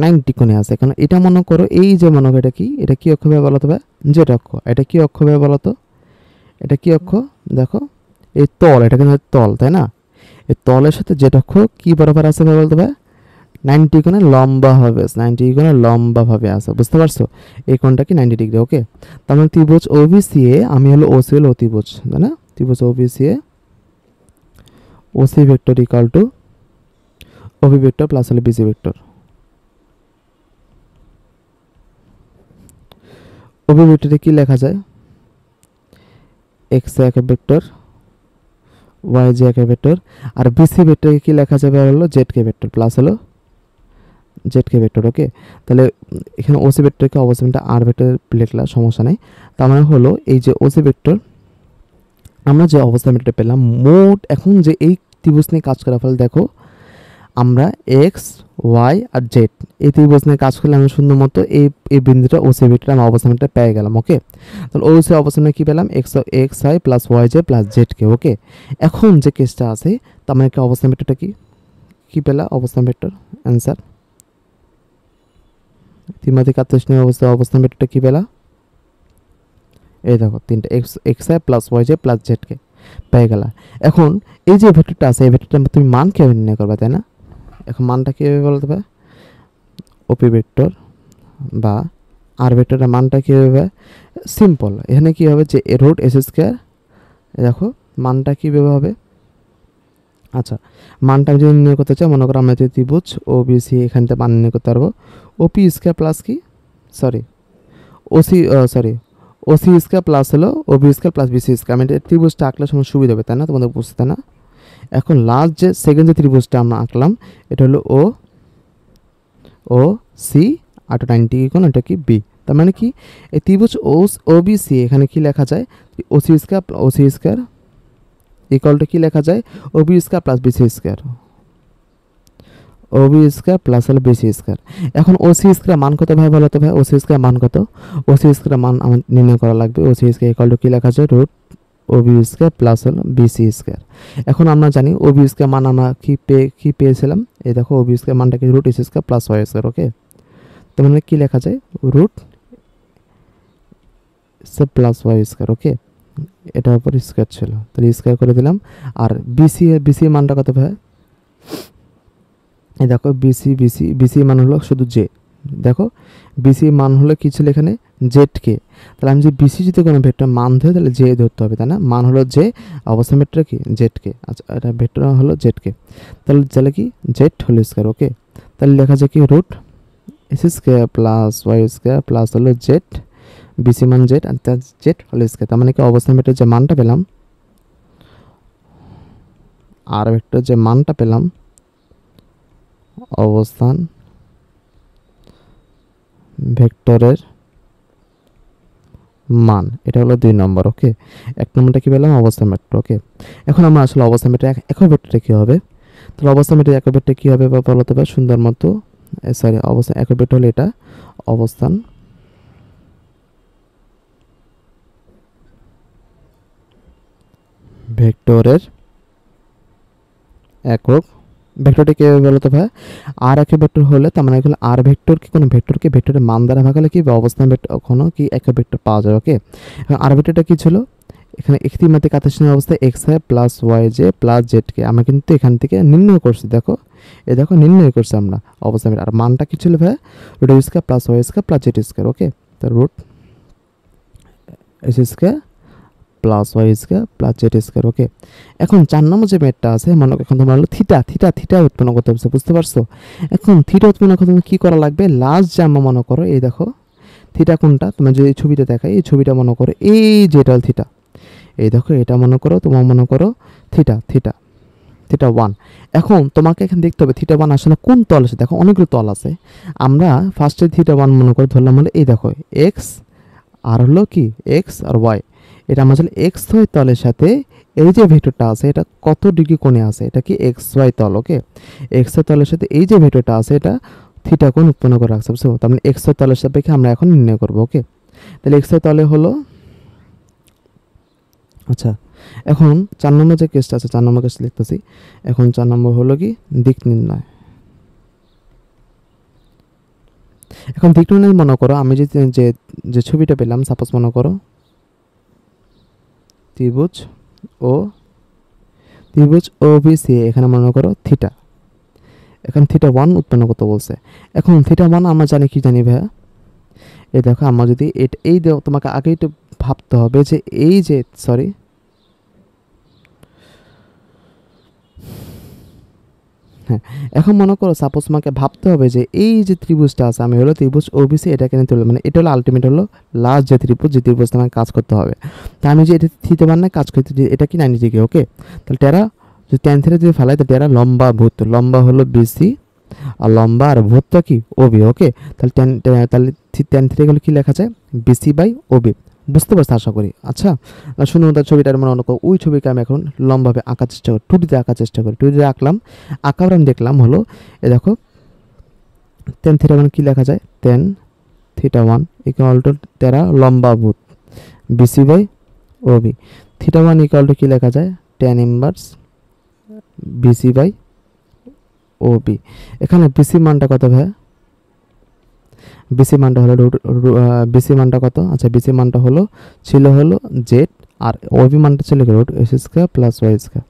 90 কোণে আছে। কারণ এটা মনে করো এই যে মনে করো এটা কি অক্ষ হবে বলো তো ভাই, যেটা অক্ষ, এটা কি অক্ষ হবে বলো তো, এটা কি অক্ষ, দেখো এই তল, এটা কিন্তু তল তাই না, এই তলের সাথে যেটা অক্ষ কি বরাবর আছে ভাই বলতে ভাই, 90 কোণে লম্বা হবে, 90 কোণে লম্বা ভাবে আছে। বুঝতে পারছো, এই কোণটা কি 90 ডিগ্রি। ওকে, তার মানে ত্রিভুজ ও বি সি এ, আমি হলো ও সি হলো অতিভুজ তাই না, ত্রিভুজ O B C A O C vector equal to O B vector plus হলো B C vector. O B ভেক্টরে কি লেখা যায়, এক্স একক ভেক্টর ওয়াই জে একক ভেক্টর, আর বিসি ভেক্টরে কি লেখা যাবে হলো জেড কে ভেক্টর প্লাস হলো জেডকে ভেক্টর, ওকে। তাহলে এখানে ওসি ভেক্টরকে অবস্থানটা আর ভেক্টর লিখলা, সমস্যা নেই। তার মানে হলো এই যে ওসি ভেক্টর আমরা যে অবস্থান ভেক্টর পেলাম, মোট এখন যে এই ত্রিভুজ নিয়ে কাজ করার ফলে দেখো আমরা এক্স ওয়াই আর জেড এই ত্রিভুজ নিয়ে কাজ করলে আমি সুন্দর মতো এই বিন্দুটা ওসি ভেক্টর আমি অবস্থান ভেক্টর পেয়ে গেলাম, ওকে। তাহলে ওসি অবস্থানে কি পেলাম, x y plus Y j plus z k, okay. এখন যে কেসটা আছে তার মানে কি অবস্থান ভেক্টরটা কি পেলা, অবস্থান ভেক্টর অ্যান্সার 3 অবস্থান ভেক্টরটা কি পেলা, এই দেখো তিনটা x i plus Y j plus z k পেয়ে গেলা। এখন এই যে ভেক্টরটা আছে এই ভেক্টরটা তুমি মান কীভাবে নির্ণয় করবে, তাই না? এখন মানটা কীভাবে বলতে হবে, ওপি ভেক্টর বা আর ভেক্টরের মানটা কীভাবে হবে, সিম্পল। এখানে কী হবে যে রুট এস স্কোয়ার, দেখো মানটা কীভাবে হবে। আচ্ছা, মানটা যদি নির্ণয় করতে চাই, মনে করো আমরা যদি ত্রিভুজ ও বি সি এখান থেকে মান নির্ণয় করতে পারবো, ওপি স্কোয়ার প্লাস কি ওসি স্কোয়ার প্লাস হলো OB square plus BC square. আমি ত্রিভুজটা আঁকলে সময় সুবিধা হবে, তাই না, তোমাদের বুঝতে না? এখন লাস্ট যে সেকেন্ড যে ত্রিভুজটা আমরা আঁকলাম এটা হলো ও সি আর 90 কোণ, এটা কি বি। তার মানে কি এই ত্রিভুজ ও বি সি এখানে কি লেখা যায়, ওসি স্কোয়ার ইকুয়াল টু কি লেখা যায়, OB square plus BC square, OB square plus হলো বিসি স্কোয়ার। এখন ওসি স্কোয়ার মান কত ভাই বলো তো ভাই, ওসি স্কোয়ার মান কত, ওসি স্কোয়ার মান আমার নির্ণয় করা লাগবে। ওসি স্কোয়ার ইকুয়াল টু কি লেখা যায়, রুট ওবি স্কোয়ার প্লাস হলো বিসি স্কোয়ার। এখন আমরা জানি ওবি স্কোয়ার মান আমরা কি পেয়েছিলাম, এই দেখো ওবি স্কোয়ার মানটা কি root S square plus Y square, okay. তার মানে কি লেখা যায়, root plus Y square, okay. এটার উপর স্কোয়ার ছিল, তাহলে স্কোয়ার করে দিলাম। আর বিসি মানটা কত ভাই, এই দেখো বিসি মান হলো শুধু জে, দেখো বিসি মান হলো কি ছিল এখানে, জেডকে। তাহলে আমি যদি বিসি যদি কোনো ভেক্টর মান ধরে তাহলে জে ধরতে হবে, তাই না? মান হলো জে, অবস্থান ভেক্টর কি জেডকে। আচ্ছা, এটা ভেক্টর হলো জেডকে, তাহলে কি জেড হোল স্কোয়ার, ওকে। তাহলে লেখা যায় কি root S square plus Y square plus হলো জেড, বিসি মান জেড আর জেড হোল স্কোয়ার। তার মানে কি অবস্থান ভেক্টর যে মানটা পেলাম, আর ভেক্টর যে মানটা পেলাম, অবস্থান ভেক্টরের মান, এটা হলো 2 নম্বর, ওকে। 1 নম্বরটা কি পেলাম, অবস্থান ভেক্টর, ওকে। এখন আমরা আসলে অবস্থান ভেক্টর একক ভেক্টরে কী হবে, তাহলে অবস্থান ভেক্টর একক ভেক্টর কী হবে বা বলতে পারে সুন্দর মতো, অবস্থান একক ভেক্টর হলো এটা অবস্থান ভেক্টরের একক ভেক্টরটি কীভাবে বলতো ভাই, আর একক ভেক্টর হলে তার মানে এগুলো আর ভেক্টর কি কোনো ভেক্টরকে ভেক্টরের মান দ্বারা ভাগালে কি অবস্থান ভেক্টর কোনো কি একক ভেক্টর পাওয়া যায়, ওকে। এখন আর ভেক্টরটা কি ছিল, এখানে একটি মাত্রিক কার্টেসিয়ান অবস্থায় x i plus Y j plus z k আমরা কিন্তু এখান থেকে নির্ণয় করছি, দেখো দেখো নির্ণয় করছি আমরা অবস্থান ভেক্টর। আর মানটা কি ছিল ভাই, root x square plus y square plus z square, okay. তো root s square plus y square plus z square, okay. এখন 4 নম্বর যে ম্যাথটা আছে, মনে এখন তোমরা হলো থিটা উৎপন্ন করতে হবে, বুঝতে পারছো? এখন থিটা উৎপন্ন করতে কি করা লাগবে, লাস্ট যে আমরা মনে করো এই দেখো থিটা কোনটা, তোমার যদি ছবিটা দেখাই এই ছবিটা মনে করো এই যেটা থিটা, এই দেখো এটা মনে করো তোমার মনে করো থিটা 1। এখন তোমাকে এখানে দেখতে হবে থিটা 1 আসলে কোন তল আছে, দেখো অনেকগুলো তল আছে। আমরা ফার্স্টে থিটা 1 মনে করে ধরলাম হলো এই দেখো এক্স আর হলো কি এক্স আর ওয়াই, এটা আমরা আসলে এক্স ওয়াই তলের সাথে এই যে ভেক্টরটা আছে এটা কত ডিগ্রি কোণে আছে, এটা কি এক্স ওয়াই তল, ওকে। এক্স ওয়াই তলের সাথে এই যে ভেক্টরটা আছে এটা থিটা কোণ উৎপন্ন করে রাখছে, বুঝছো? তার মানে এক্স ওয়াই তলের সাপেক্ষে আমরা এখন নির্ণয় করবো, ওকে। তাহলে এক্স ওয়াই তলে হলো, আচ্ছা এখন 4 নম্বর যে কেসটা আছে 4 নম্বর কেস লিখতেছি। এখন 4 নম্বর হলো কি দিক নির্ণয়। এখন দিক নির্ণয় মনে করো আমি যে ছবিটা পেলাম, সাপোজ মনে করো ত্রিভুজ ও বি সি, এখানে মনে করো থিটা, এখন থিটা 1 উৎপন্ন করতে বলছে। এখন থিটা 1 আমরা কি জানি ভাইয়া, এই দেখো আমরা যদি এই তোমাকে আগে একটু ভাবতে হবে যে এই যে হ্যাঁ, এখন মনে করো সাপোজ আমাকে ভাবতে হবে যে এই যে ত্রিভুজটা আছে আমি হলো ত্রিভুজ ওবিসি এটাকে নিতে হলো, মানে এটা হলো আলটিমেট হলো লাস্ট যে ত্রিভুজ আমাকে কাজ করতে হবে। তা আমি যে এটা থিতে মান না কাজ করতে, এটা কি 90 ডিগ্রি, ওকে। তাহলে টেরা যদি ট্যান থিটা যদি ফেলাই তো টেরা লম্বা হলো বিসি আর লম্বা আর ভূতটা কি ওবি। ওকে, তাহলে তাহলে tan থিটা এগুলো কি লেখা যায় বিসি বাই ওবি। বুঝতে পারছো আশা করি। আচ্ছা, শুনুন তার ছবিটার মানে অন্য ওই ছবিকে আমি এখন লম্বাভাবে আঁকার চেষ্টা করি, 2D আঁকার চেষ্টা করি। 2D আঁকলাম, আঁকার আমি দেখলাম হলো এ দেখো tan থিটা মানে কি লেখা যায় tan থিটা 1 ইকুয়াল টু তেরা লম্বা ভূত BC by OB. Theta 1 equal to কি লেখা যায় tan inverse BC by OB. এখানে বিসি মানটা কত ভাই? বিসি মানটা হলো বিসি মানটা কত? আচ্ছা, বিসি মানটা হলো ছিল হলো জেড, আর ওবি মানটা ছিল root x square plus y square.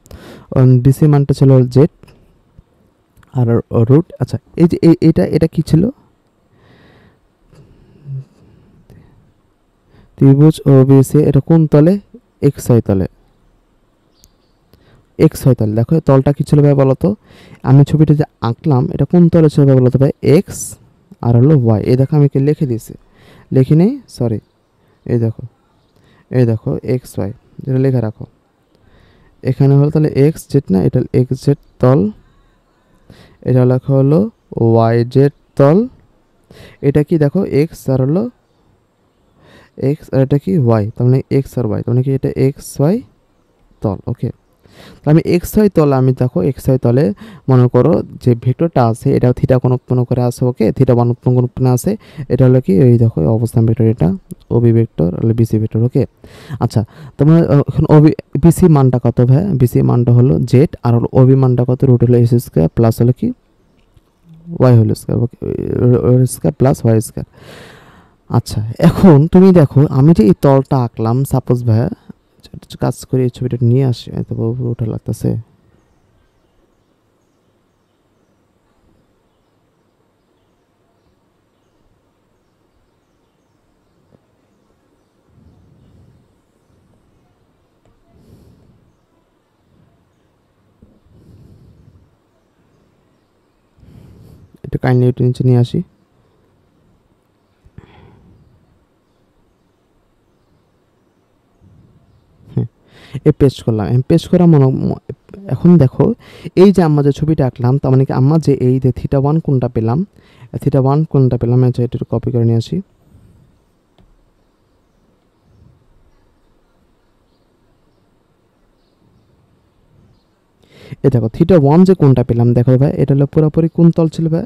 BC মানটা ছিল জেড আর রুট। আচ্ছা, এই যে এটা কি ছিল? ত্রিভুজ ওবিসি। এটা কোন তলে? এক্স ওয়াই তলে। এক্স ওয়াই তলে। দেখো তলটা কি ছিল ভাই বলো তো? আমি ছবিটা যে আঁকলাম এটা কোন তলে ছিল ভাই বলো তো ভাই? এক্স আর হলো ওয়াই। এই দেখো আমি কি লিখে দিয়েছি, লিখি নেই, সরি। এই দেখো এক্স ওয়াই, যেটা লিখে রাখো। এখানে হলো তাহলে এক্স জেড না, এটা এক্স জেড তল, এটা লেখা হলো ওয়াই জেড তল। এটা কি দেখো এক্স আর হলো এক্স, আর এটা কি ওয়াই, তার মানে এক্স আর ওয়াই, তার মানে কি এটা এক্স ওয়াই তল। ওকে, আমি এক্স ওয়াই তলে আমি দেখো এক্স ওয়াই তলে মনে করো যে ভেক্টরটা আছে এটা থিটা কোণ উৎপন্ন করে আসে। ওকে, থিটা 1 উৎপন্ন আসে। এটা হলো কি এই দেখো অবস্থান ভেক্টর, এটা ওবি ভেক্টর হলো বিসি ভেক্টর। ওকে, আচ্ছা তোমার এখন ওবি বিসি মানটা কত ভাই? বিসি মানটা হলো জেড আর হলো ওবি মানটা কত? রুট হলো এক্স স্কয়ার প্লাস হলো কি ওয়াই হলো স্কয়ার। ওকে, স্কয়ার প্লাস ওয়াই স্কয়ার। আচ্ছা, এখন তুমি দেখো আমি যে এই তলটা আঁকলাম, সাপোজ ভাইয়া কাজ করে এই ছবিটা নিয়ে আসি, এত ওটা লাগতেছে। এটা কাইন্ডলি এটা নিচে নিয়ে আসি। পেস্ট করলাম, পেস্ট করা এখন দেখো এই যে আমরা যে ছবিটা আঁকলাম, তার মানে কি আমরা যে এই যে থিটা 1 কোণটা পেলাম, থিটা 1 কোণটা পেলাম, আচ্ছা এটা কপি করে নিয়ে আসি। এই দেখো থিটা 1 যে কোণটা পেলাম, দেখো ভাই এটা হলো পুরোপুরি কোন তল ছিল ভাই?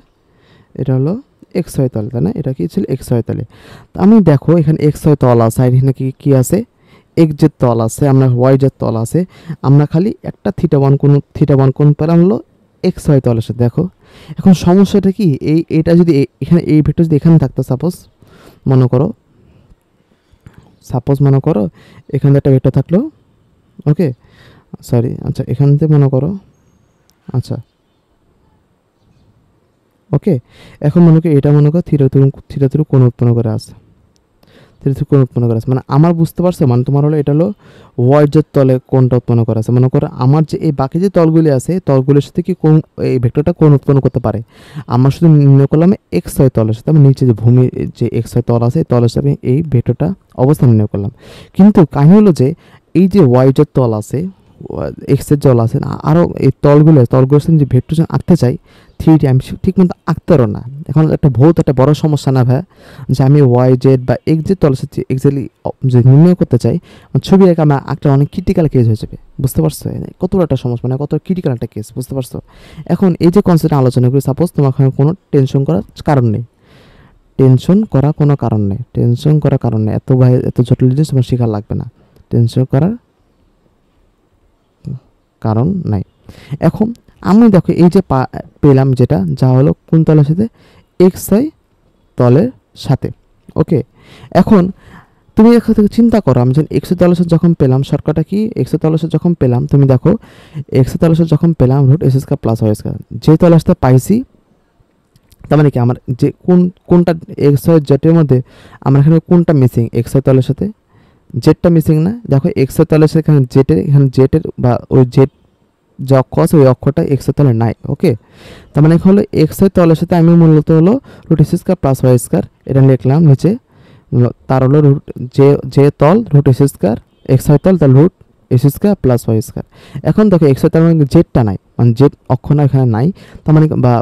এটা হলো এক্স ওয়াই তল, তাই না? এটা কি ছিল এক্স ওয়াই তলে। আমি দেখো এখানে এক্স ওয়াই তল আছে, আর এখানে কি আছে? এক্স জেড তল আছে, আমরা ওয়াই জেড তল আছে। আমরা খালি একটা থিটা 1 কোণ পেলাম হলো এক্স ওয়াই তলের সাথে। দেখো এখন সমস্যাটা কি, এটা যদি এখানে এই ভেক্টর যদি এখানে থাকতো, মনে করো এখানে একটা ভেক্টর থাকলো। ওকে, সরি, আচ্ছা এখান থেকে মনে করো, আচ্ছা ওকে, এখন মনে করো এটা মনে করো থিটা থ্রু কোণ উৎপন্ন করে আসে, কোণ উৎপন্ন করে আছে। মানে আমার বুঝতে পারছো, মানে তোমার হলো এটা হলো ওয়াই জেড তলে কোণটা উৎপন্ন করা আছে। মনে করো আমার যে এই বাকি যে তলগুলি আছে, তলগুলির সাথে কি কোণ এই ভেক্টরটা কোণ উৎপন্ন করতে পারে। আমরা শুধু নির্ণয় করলাম এক্স ওয়াই তলের সাথে, আমি নিচে যে ভূমি যে এক্স ওয়াই তল আছে তলের সাথে এই ভেক্টরটা অবস্থান নির্ণয় করলাম। কিন্তু কাহিনী হলো যে এই যে ওয়াই জেড তল আছে, এক্সের জল আছে না, আরও এই তলগুলোর সাথে যে ভেক্টর আঁকতে চাই 3D, আমি ঠিক মতো আঁকতে পারো না। এখন একটা বড় সমস্যা না ভাই, যে আমি ওয়াই জেড বা এক্স জেড তলের সাথে এক্স্যাক্টলি যে নির্ণয় করতে চাই, ছবি এঁকে আমার আঁকটা অনেক ক্রিটিক্যাল কেস হয়ে যাবে। বুঝতে পারছো কতটা একটা সমস্যা, মানে কত ক্রিটিক্যাল একটা কেস, বুঝতে পারছো? এখন এই যে কনসেপ্ট আলোচনা করি, সাপোজ তোমার কোনো টেনশন করার কারণ নেই, এত ভাই এত জটিল জিনিস তোমার শেখা লাগবে না, টেনশন করার কারণ নাই। এখন আমি দেখো এই যে পেলাম যেটা যা হলো কোন তলের সাথে? এক্স ওয়াই তলের সাথে। ওকে, এখন তুমি এখান থেকে চিন্তা করো, আমি যখন এক্স তলের সাথে যখন পেলাম, শর্টকাটটা কি? এক্স তলের সাথে যখন পেলাম, তুমি দেখো এক্স তলের সাথে যখন পেলাম root x square plus y square, যে তলের সাথে পাইছি, তার মানে কি আমার যে কোনটা এক্স ওয়াই জেটের মধ্যে আমার এখানে কোনটা মিসিং? এক্স ওয়াই তলের সাথে জেডটা মিসিং না? দেখো এক্স ওয়াই তলের সাথে এখানে জেটের বা ওই জেড যে অক্ষ আছে ওই অক্ষটা এক্স এর তলে নাই। ওকে, তার মানে হলো এক্স এর তলের সাথে আমি মূলত হলো root x square plus y square এটা লিখলাম নিচে, তার হলো রুট যে তল root x square, x y তল তার root x square plus y square. এখন দেখো এক্স ওয়াই তার মানে জেডটা নাই, মানে জেড অক্ষ না এখানে নাই, তার মানে বা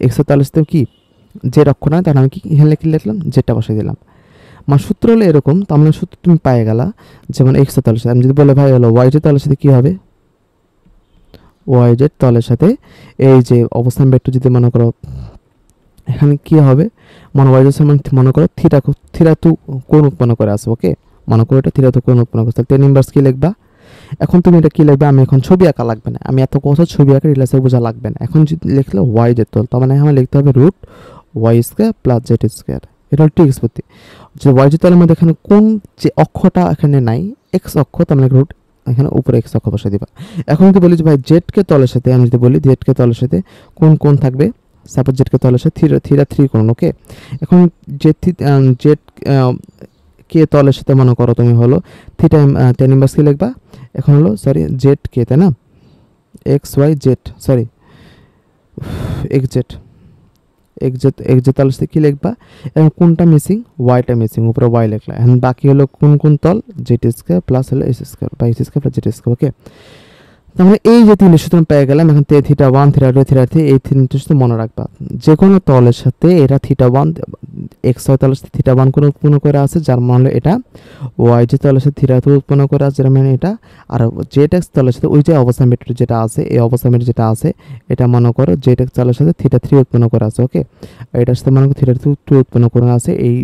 143 কি জেড অক্ষর নয়, তাহলে আমি কি এখানে কি লিখলাম, জেডটা বসিয়ে দিলাম। আমার সূত্র হলো এরকম, তার মানে সূত্র তুমি পেয়ে গেলা। যেমন 143, আমি যদি বলে ভাই হলো ওয়াই জেড তলের সাথে কি হবে, ওয়াই জেড তলের সাথে এই যে অবস্থান ভেক্টর যদি মনে করো এখানে কি হবে, মনে ওয়াই জেড সমান মনে করো থিটা টু কোণ উৎপন্ন করে আসবে। ওকে, মনে করো এটা থিটা টু কোণ উৎপন্ন করছে, টেন ইনভার্স কি লিখবা। এখন তুমি এটা কি লিখবে, আমি এখন ছবি আঁকা লাগবে না, আমি এত কথা ছবি আঁকা রিলেশন বোঝা লাগবে না। এখন যদি লিখলে ওয়াই জেড তল, তার মানে আমার লিখতে হবে root y square plus z square. এটা হল ঠিক স্পত্তি। যে ওয়াই জেড তলের মধ্যে এখানে কোন যে অক্ষটা এখানে নাই, এক্স অক্ষ, তার মানে রুট এখানে উপরে এক্স অক্ষ বসে দিবা। এখন যদি বলি যে ভাই জেডকে তলের সাথে, আমি যদি বলি জেডকে তলের সাথে কোন থাকবে, সাপোজ জেডকে তলের সাথে থিটা থ্রি কোণ। ওকে, এখন জেড কে তলের সাথে মনে করো তুমি হলো থিটা টেন ইনভার্স কি লিখবা, এখন হলো সরি জেড কে, তাই না, x y z, sorry x z তলের সাথে কি লিখবা, এবং কোনটা মিসিং, ওয়াইটা মিসিং, উপরে ওয়াই লিখলা। এখন বাকি হলো কোন তল, জেড স্কোয়ার প্লাস হলো এস স্কোয়ার বা s square plus z square. Okay, তার মানে এই যে তিনটে সূত্র পেয়ে গেলাম। এখন theta one theta two theta three এই তিনটে সূত্র মনে রাখবা। যে কোনো তলের সাথে এটা থিটা ওয়ান এক্স ওয়াই তলের সাথে থিটা ওয়ান করে উৎপন্ন করে আছে, যার মানে হলো এটা ওয়াই যে তলের সাথে থিটা টু উৎপন্ন করে আছে, যার মানে এটা। আর জেড এক্স তলের সাথে ওই যে অবস্থান ভেক্টর যেটা আছে, এই অবস্থান ভেক্টর যেটা আছে এটা মনে করো জেড এক্স তলের সাথে থিটা থ্রি উৎপন্ন করে আছে। ওকে, এটার সাথে মনে করো থিটা টু উৎপন্ন করে আছে। এই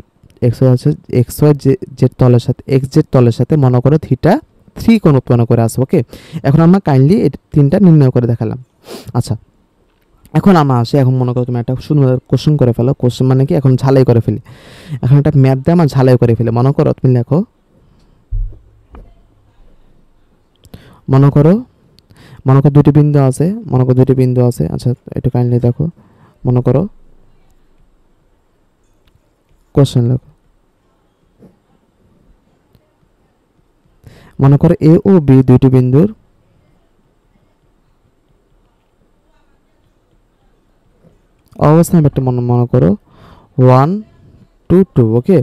এক্স ওয়াই জেড তলের সাথে এক্স জেড তলের সাথে মনে করো থিটা থ্রি কোণ উৎপন্ন করে আসবে। ওকে, এখন আমরা কাইন্ডলি এই তিনটা নির্ণয় করে দেখালাম। আচ্ছা, এখন আমরা আসি, এখন মনে করো তুমি একটা সুন্দর কোশ্চেন করে ফেলো। কোশ্চেন মানে কি, এখন ঝালাই করে ফেলি, এখন একটা ম্যাথ দিয়ে আমার ঝালাই করে ফেলি। মনে করো তুমি লেখো, মনে করো দুটি বিন্দু আছে, আচ্ছা একটু কাইন্ডলি দেখো, মনে করো কোশ্চেন লেখো, মনে করো এ ও বি দুইটি বিন্দুর অবস্থান ভেক্টর মনে করো 1 2 2। ওকে,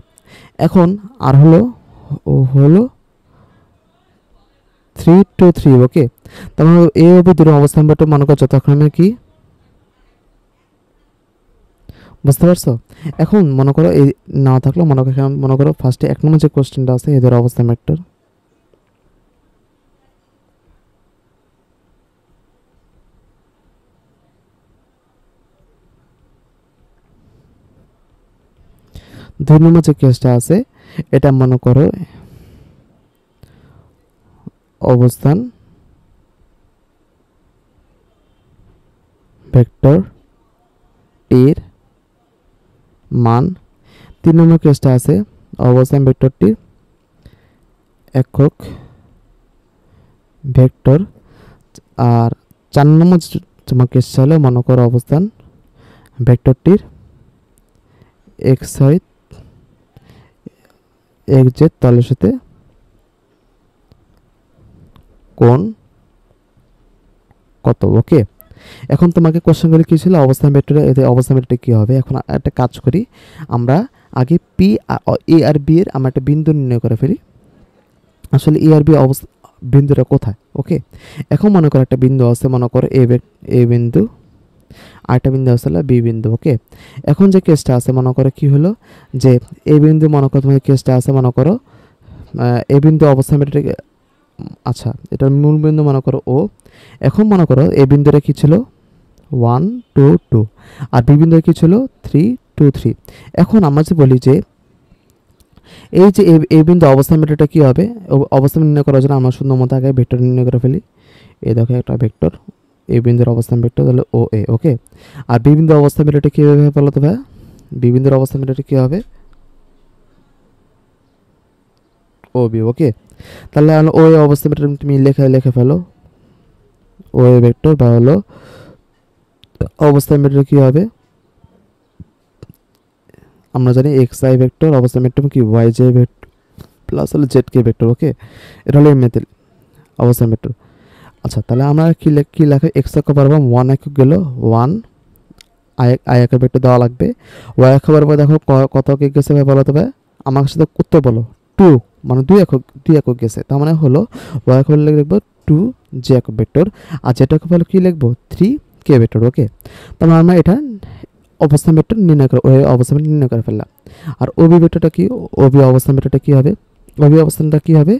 এখন আর হলো 3 2 3। ওকে, তার মানে এ ও বি দুটো অবস্থান ভেক্টর মনে করো যথাক্রমে কি, বুঝতে পারছো। এখন মনে করো এই না থাকলো, মনে করো ফার্স্টে 1 নম্বর যে কোশ্চেনটা আছে এদের অবস্থান ভেক্টর, দুই নম্বর যে কেসটা আছে এটা মনে করো অবস্থান ভেক্টর এর মান। 3 নম্বর কেসটা আছে অবস্থান ভেক্টরটির একক ভেক্টর। আর 4 নম্বর তোমার কেসটা হলো মনে করো অবস্থান ভেক্টরটির এক্স ওয়াই এক্স জেড তলের সাথে কোণ কত। ওকে, এখন তোমাকে কোশ্চেনগুলি কী ছিল, অবস্থান ভেক্টরে এদের অবস্থান ভেক্টরটা কী হবে। এখন একটা কাজ করি, আমরা আগে পি এ আর বি এর আমরা একটা বিন্দু নির্ণয় করে ফেলি, আসলে এ আর বি বিন্দুটা কোথায়। ওকে, এখন মনে করো একটা বিন্দু আছে, মনে করো এ বিন্দু, আরেকটা বিন্দু আসলে বি বিন্দু। ওকে, এখন যে কেসটা আছে মনে করো কি হলো, যে এ বিন্দু মনে করো তোমার কেসটা আছে, মনে করো এ বিন্দু অবস্থান ভেক্টর, আচ্ছা এটার মূল বিন্দু মনে করো ও। এখন মনে করো এ বিন্দুটা কি ছিল 1 2 2, আর বি বিন্দু কি ছিল 3 2 3। এখন আমরা যে বলি যে এই যে এ বিন্দু অবস্থান ভেক্টরটা কি হবে, অবস্থান নির্ণয় করার জন্য আমরা শূন্য মতো আগে ভেক্টর নির্ণয় করে ফেলি। এই দেখো একটা ভেক্টর, এ বিন্দুর অবস্থান ভেক্টর তাহলে ও এ। ওকে, আর বি বিন্দুর অবস্থান ভেক্টরটা কি হবে বলো তো ভাই, বি বিন্দুর অবস্থান ভেক্টরটা কি হবে ও বি। ওকে, তাহলে ও এ অবস্থান ভেক্টর তুমি লিখে ফেলো, ও এ ভেক্টর বা হলো অবস্থান ভেক্টর কি হবে, আমরা জানি এক্স আই ভেক্টর, অবস্থান ভেক্টর কি ওয়াই জে ভেক্টর প্লাস হলো জেড কে ভেক্টর। ওকে, এটা হলো এমনিতে অবস্থান ভেক্টর। আচ্ছা, তাহলে আমরা কি লেখা, এক্স অক্ষ বরাবর 1 একক গেল 1 আই একক ভেক্টর দেওয়া লাগবে। ওয়াই অক্ষ বরাবর দেখো কত একক গেছে ভাই বলো তো ভাই, আমার সাথে উত্তর বলো 2, মানে 2 একক গেছে, তার মানে হলো ওয়াই অক্ষ লিখবো 2 জে একক ভেক্টর, আর জেড অক্ষ বলে কি লিখবো 3 কে ভেক্টর। ওকে, তাহলে আমরা এটা অবস্থান ভেক্টর নির্ণয় করে ওয়ে অবস্থান ভেক্টর নির্ণয় করে ফেললাম। আর ওবি ভেক্টরটা কি, ওবি অবস্থান ভেক্টরটা কি হবে, ওবি অবস্থানটা কি হবে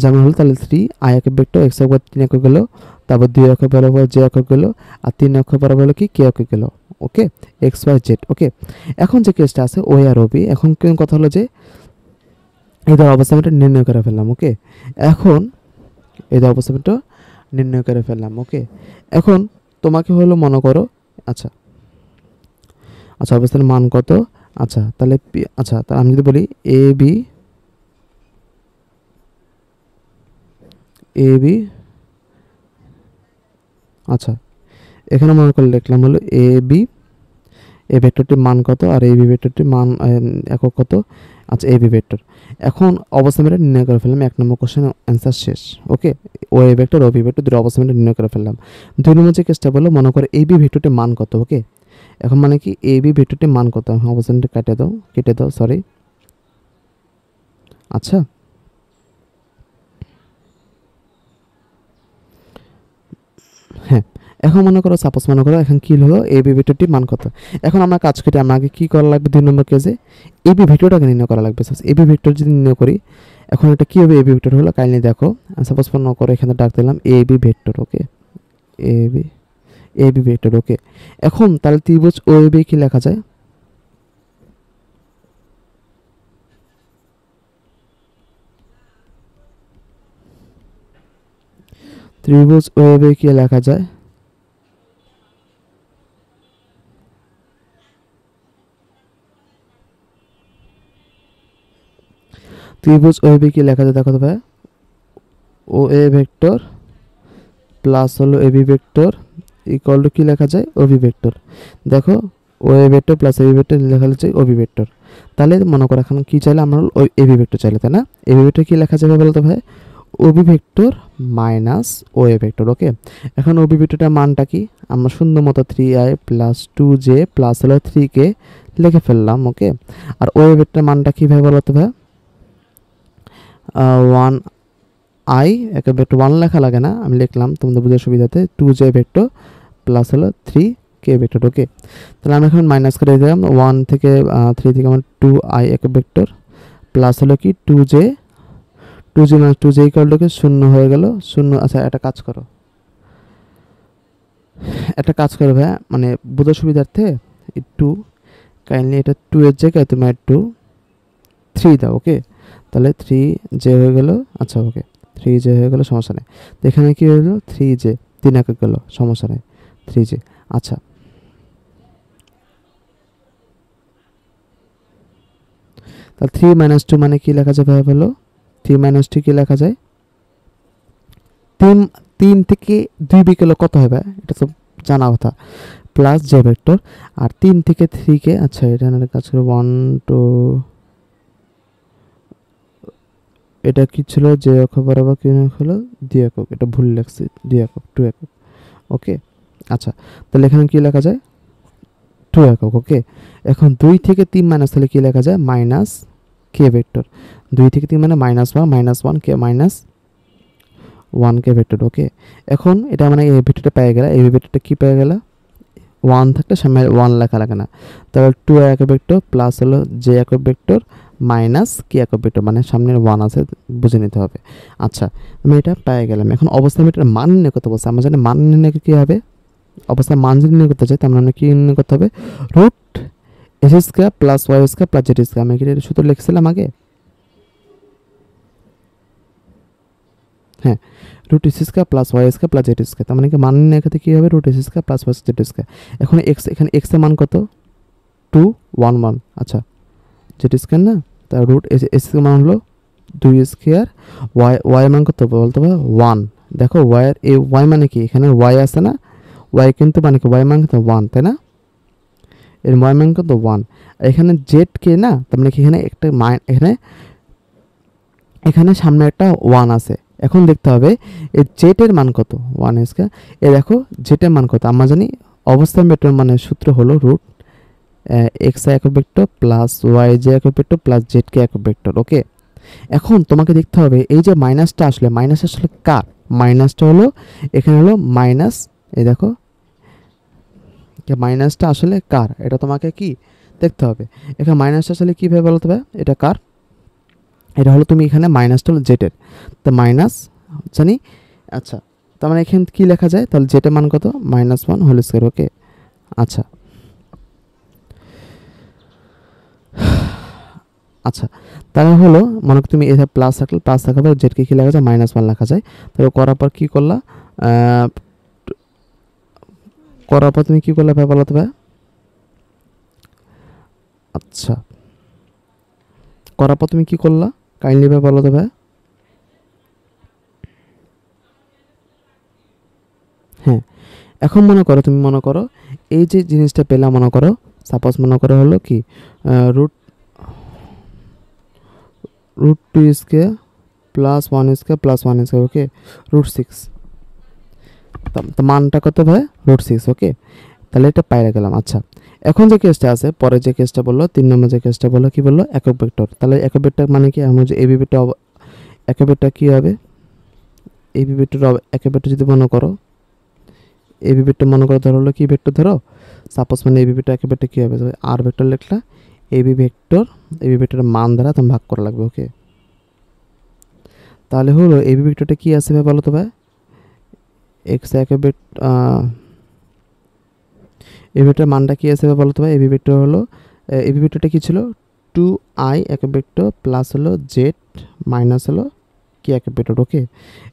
যেমন হলো তাহলে 3 আই একক ভেক্টর x একক 3 একক গেল, তারপর 2 একক বরাবর j একক গেল, আর 3 একক বরাবর হলো কি k একক গেল। ওকে, এক্স ওয়াই জেড। ওকে, এখন যে কেসটা আছে ও আর ওবি, এখন কোন কথা হলো যে এদের অবস্থানটা নির্ণয় করে ফেললাম। ওকে, এখন এদের অবস্থানটা নির্ণয় করে ফেললাম। ওকে, এখন তোমাকে হলো মনে করো আচ্ছা আচ্ছা অবস্থানের মান কত, আচ্ছা তাহলে আচ্ছা তাহলে আমি যদি বলি এ বি আচ্ছা এখানে মনে করে লিখলাম হলো এ বি, এ ভেক্টরটির মান কত আর এ বি ভেক্টরটির মান একক কত। আচ্ছা এ বি ভেক্টর, এখন অবস্থান ভেক্টর নির্ণয় করে ফেললাম, 1 নম্বর কোশ্চেন অ্যান্সার শেষ। Okay, O A vector O B vector দুটো অবস্থান ভেক্টর নির্ণয় করে ফেললাম। 2 নম্বর যে কেসটা বলো মনে করো এ বি ভেক্টরটির মান কত। ওকে, এখন মানে কি এ বি ভেক্টরটির মান কত, অবস্থানটা কেটে দাও সরি। আচ্ছা হ্যাঁ, এখন মনে করো সাপোজ মনে করো এখন কি হলো এ বি ভেক্টরটির মান কত। এখন আমরা কাজ করি, আমরা আগে কী করা লাগবে 2 নম্বর কেসে এ বি ভেক্টরটাকে নির্ণয় করা লাগবে। এ বি ভেক্টর যদি নির্ণয় করি, এখন এটা কী হবে এ বি ভেক্টর হলো কাইন্ডলি দেখো, সাপোজ মনে করো এখানে ডাক দিলাম এ বি ভেক্টর। ওকে, এ বি ভেক্টর। ওকে, এখন তাহলে ত্রিভুজ ও এ বি কি লেখা যায়, ত্রিভুজ ও এ বি কি লেখা যায়, ত্রিভুজ ও এ বি কি লেখা যায় দেখো তো ভাই, ও এ ভেক্টর প্লাস হলো A B vector equal to কি লেখা যায় ও বি ভেক্টর। দেখো O A vector plus A B vector লেখা হচ্ছে ও বি ভেক্টর। তাহলে মনে করো এখন কি চাইলে আমরা ওই এ বি ভেক্টর চাইলে, তাই না? এ বি ভেক্টর কি লেখা যাবে বলতো ভাই, O B vector minus O A vector. Okay, এখন ও বি ভেক্টরটার মানটা কি, আমরা সুন্দর মতো 3i প্লাস 2j প্লাস হলো 3k লিখে ফেললাম। ওকে, আর ও এ ভেক্টর মানটা কীভাবে বলতো ভাই, 1 আই একে ভেক্টর 1 লেখা লাগে না, আমি লিখলাম তোমাদের বোঝার সুবিধাতে 2j ভেক্টর প্লাস হলো 3k ভেক্টর। ওকে, তাহলে আমি এখন মাইনাস করে দিলাম 1 থেকে 3 থেকে আমার 2i একে ভেক্টর প্লাস হলো কি 2j minus 2j equal to 0 হয়ে গেল 0। আচ্ছা একটা কাজ করো ভাই, মানে বোঝার সুবিধার্থে একটু কাইন্ডলি এটা 2 এর জায়গায় তুমি একটু 3 দাও। ওকে, তাহলে 3j হয়ে গেল। আচ্ছা ওকে, 3j হয়ে গেল, সমস্যা নেই। তো এখানে কি হলো 3j 3 একক গেল, সমস্যা নেই 3j। আচ্ছা তাহলে 3 মাইনাস 2 মানে কি লেখা যায় ভাই বলো, 3 মাইনাস 2 কি লেখা যায়, 3 থেকে 2 বিকেলে কত হবে এটা তো জানা কথা, প্লাস জে ভেক্টর। আর 3 থেকে 3 কে আচ্ছা এটা কাজ করে 1 2, এটা কি ছিল যে একক বরাবর কি হলো 2 একক, এটা ভুল লাগছে 2 একক 2 একক। ওকে, আচ্ছা তাহলে এখানে কি লেখা যায় 2 একক। ওকে, এখন 2 থেকে 3 মাইনাস তাহলে কি লেখা যায় মাইনাস কে ভেক্টর, 2 থেকে 3 মানে -1 কে মাইনাস 1 কে ভেক্টর। ওকে, এখন এটা মানে এই ভেক্টরটা পেয়ে গেল, এই ভেক্টরটা কি পেয়ে গেল 1 থাকলে সামনে 1 লেখা লাগে না, তাহলে 2 একক ভেক্টর প্লাস হলো জে একক ভেক্টর মাইনাস কি একক ভেক্টর, মানে সামনের 1 আছে বুঝে নিতে হবে। আচ্ছা আমি এটা পেয়ে গেলাম। এখন অবস্থান ভেক্টর মান নির্ণয় করতে বলছে, আমরা জানি মান নির্ণয় কী হবে, অবস্থান মান যদি নির্ণয় করতে চাই তার মানে কি নির্ণয় করতে হবে, root S square plus Y square plus z square. আমি কি এটা সূত্র লিখছিলাম আগে, হ্যাঁ root S square plus Y square plus z square. তার মানে কি মান নির্ণয় করতে কী হবে root S square plus y z square. এখন এখানে এক্স এর মান কত 2 1 1, আচ্ছা জেড স্কোয়ার না, তার রুট এস এর মান হলো 2 স্কোয়ার, ওয়াই মান কত বলতে হবে 1। দেখো ওয়াই মানে কি, এখানে ওয়াই আছে না, ওয়াই কিন্তু মানে কি ওয়াই মান কত 1, তাই না, এর ওয়াই মান কত 1। এখানে জেড কে না, তার মানে কি এখানে একটা এখানে সামনে একটা 1 আছে। এখন দেখতে হবে এই জেড এর মান কত 1 স্কোয়ার, এ দেখো জেড এর মান কত, আমরা জানি অবস্থান ভেক্টর মানে সূত্র হলো রুট এক্স একক ভেক্টর প্লাস ওয়াই জে একক ভেক্টর প্লাস জেড কে একক ভেক্টর। ওকে, এখন তোমাকে দেখতে হবে এই যে মাইনাসটা আসলে কার, মাইনাসটা হলো এখানে হলো মাইনাস, এই দেখো মাইনাসটা আসলে কার এটা তোমাকে কি দেখতে হবে। এখানে মাইনাসটা আসলে কীভাবে বলতে হবে এটা কার, এটা হলো তুমি এখানে মাইনাসটা হলো জেটের, তো মাইনাস জানি। আচ্ছা, তার মানে এখানে কী লেখা যায় তাহলে জেটের মান কত -1 হোল স্কোয়ার। ওকে, আচ্ছা আচ্ছা তাহলে হলো মনে তুমি এটা প্লাস রাখলে প্লাস রাখার পর জেডকে কী লেখা যায় -1 লেখা যায়। তাহলে করার পর কী করলা, করার পর তুমি কী করলে ভাই বলো তো ভাই। আচ্ছা, করার পর তুমি কী করলা কাইন্ডলি ভাই বলো তো ভাই। হ্যাঁ, এখন মনে করো তুমি মনে করো এই যে জিনিসটা পেলাম, মনে করো সাপোজ মনে করো হলো কি রুট √2 স্কোয়ার +1 স্কোয়ার +1 স্কোয়ার। ওকে, √6, তো মানটা কত ভাই √6। ওকে, তাহলে এটা পাইরে গেলাম। আচ্ছা, এখন যে কেসটা আছে পরে যে কেসটা বললো 3 নম্বর যে কেসটা বললো কি বললো একক ভেক্টর। তাহলে একক ভেক্টর মানে কি আমরা যে এবি ভেক্টর, একক ভেক্টর কী হবে এবি ভেক্টর, একক ভেক্টর যদি মনে করো এবি ভেক্টর মনে করো ধরো হলো কি ভেক্টর ধরো সাপোজ মানে এবি ভেক্টর একক ভেক্টর কী হবে আর ভেক্টর লিখলা এবি ভেক্টরের মান দ্বারা তুমি ভাগ করা লাগবে। ওকে, তাহলে হলো এবি ভেক্টরটা কী আছে ভাই বলো তো ভাই এক্স একক ভেক্টর, এবি ভেক্টর মানটা কী আছে বলো তো ভাই। এবি ভেক্টর হলো এবি ভেক্টরটা কী ছিল 2i একক ভেক্টর প্লাস হলো জেড মাইনাস হলো কি একক ভেক্টর। ওকে,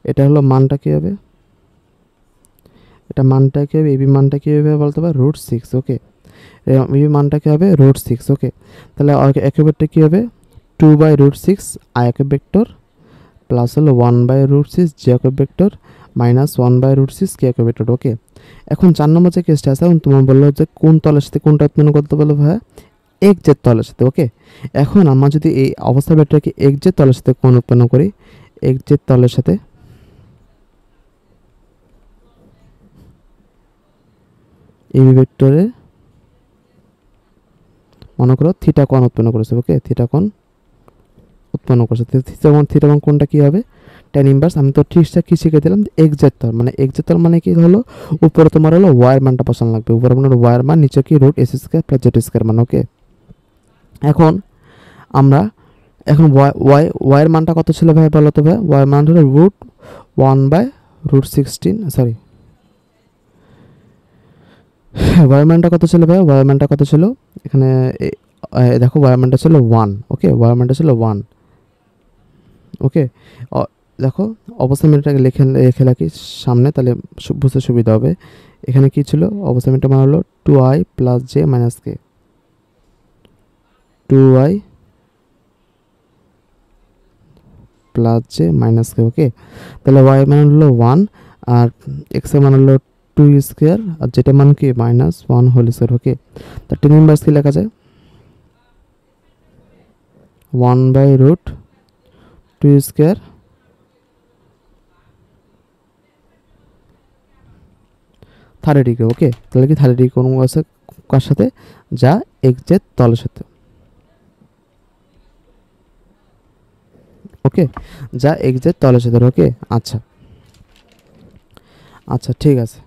এটা হলো মানটা কী হবে, এটা মানটা কী হবে এবি মানটা কী হবে বলতে পারে √6। ওকে, এবি মানটা কী হবে √6। ওকে, তাহলে একক ভেক্টর কী হবে 2/√6 i একক ভেক্টর প্লাস হলো 1/√6 j একক ভেক্টর মাইনাস 1/√6 কে একক ভেক্টর। ওকে, এখন 4 নম্বর যে কেসটা আছে এখন তোমার বললো যে কোন তলের সাথে কোনটা উৎপন্ন করতে বললো ভাই এক জেড তলের সাথে। ওকে, এখন আমরা যদি এই অবস্থা ভেক্টরকে এক জেড তলের সাথে কোন উৎপন্ন করি এক জেড তলের সাথে এই ভেক্টরে মনে করো থিটা কোণ উৎপন্ন করেছে। ওকে, থিটা কোণ উৎপন্ন করেছে, থিটা কোণ কোনটা কী হবে tan ইনভার্স। আমি তো ঠিকঠাক কী শিখে দিলাম এক্সাক্ট তল, মানে এক্সাক্ট তল মানে কি হলো উপরে তোমার হলো ওয়ার মানটা বসানো লাগবে, উপরে আপনার ওয়ার মান নিচে কি √s² + z² মান। ওকে, এখন আমরা এখন ওয়াইয়ের মানটা কত ছিল ভাই বলো তো ভাই, ওয়াইয়ের মান হলো √1/√16 সরি ওয়াইয়ের মানটা কত ছিল ভাই, ওয়াইয়ের মানটা কত ছিল এখানে দেখো ওয়াইয়ের মানটা ছিল 1। ওকে, ওয়াইয়ের মানটা ছিল 1। ওকে, দেখো অবস্থান মিটারটাকে লিখে রাখি সামনে তাহলে বুঝতে সুবিধা হবে। এখানে কি ছিল অবস্থান মিটার মান হলো 2i + j - k 2i + j - k। ওকে, তাহলে y মান হলো 1 আর x এর মান হলো 2 স্কয়ার আর যেটা মান কি -1 হোল স্কয়ার। ওকে, তো tan ইনভার্স কি লেখা যায় 1/√2 স্কয়ার 30 ডিগ্রি। ওকে, তাহলে কি 30 ডিগ্রি কোণ আছে কার সাথে যা এক্সজেড তলের সাথে। ওকে, যা এক্সজেড তলের সাথে। ওকে, আচ্ছা আচ্ছা ঠিক আছে।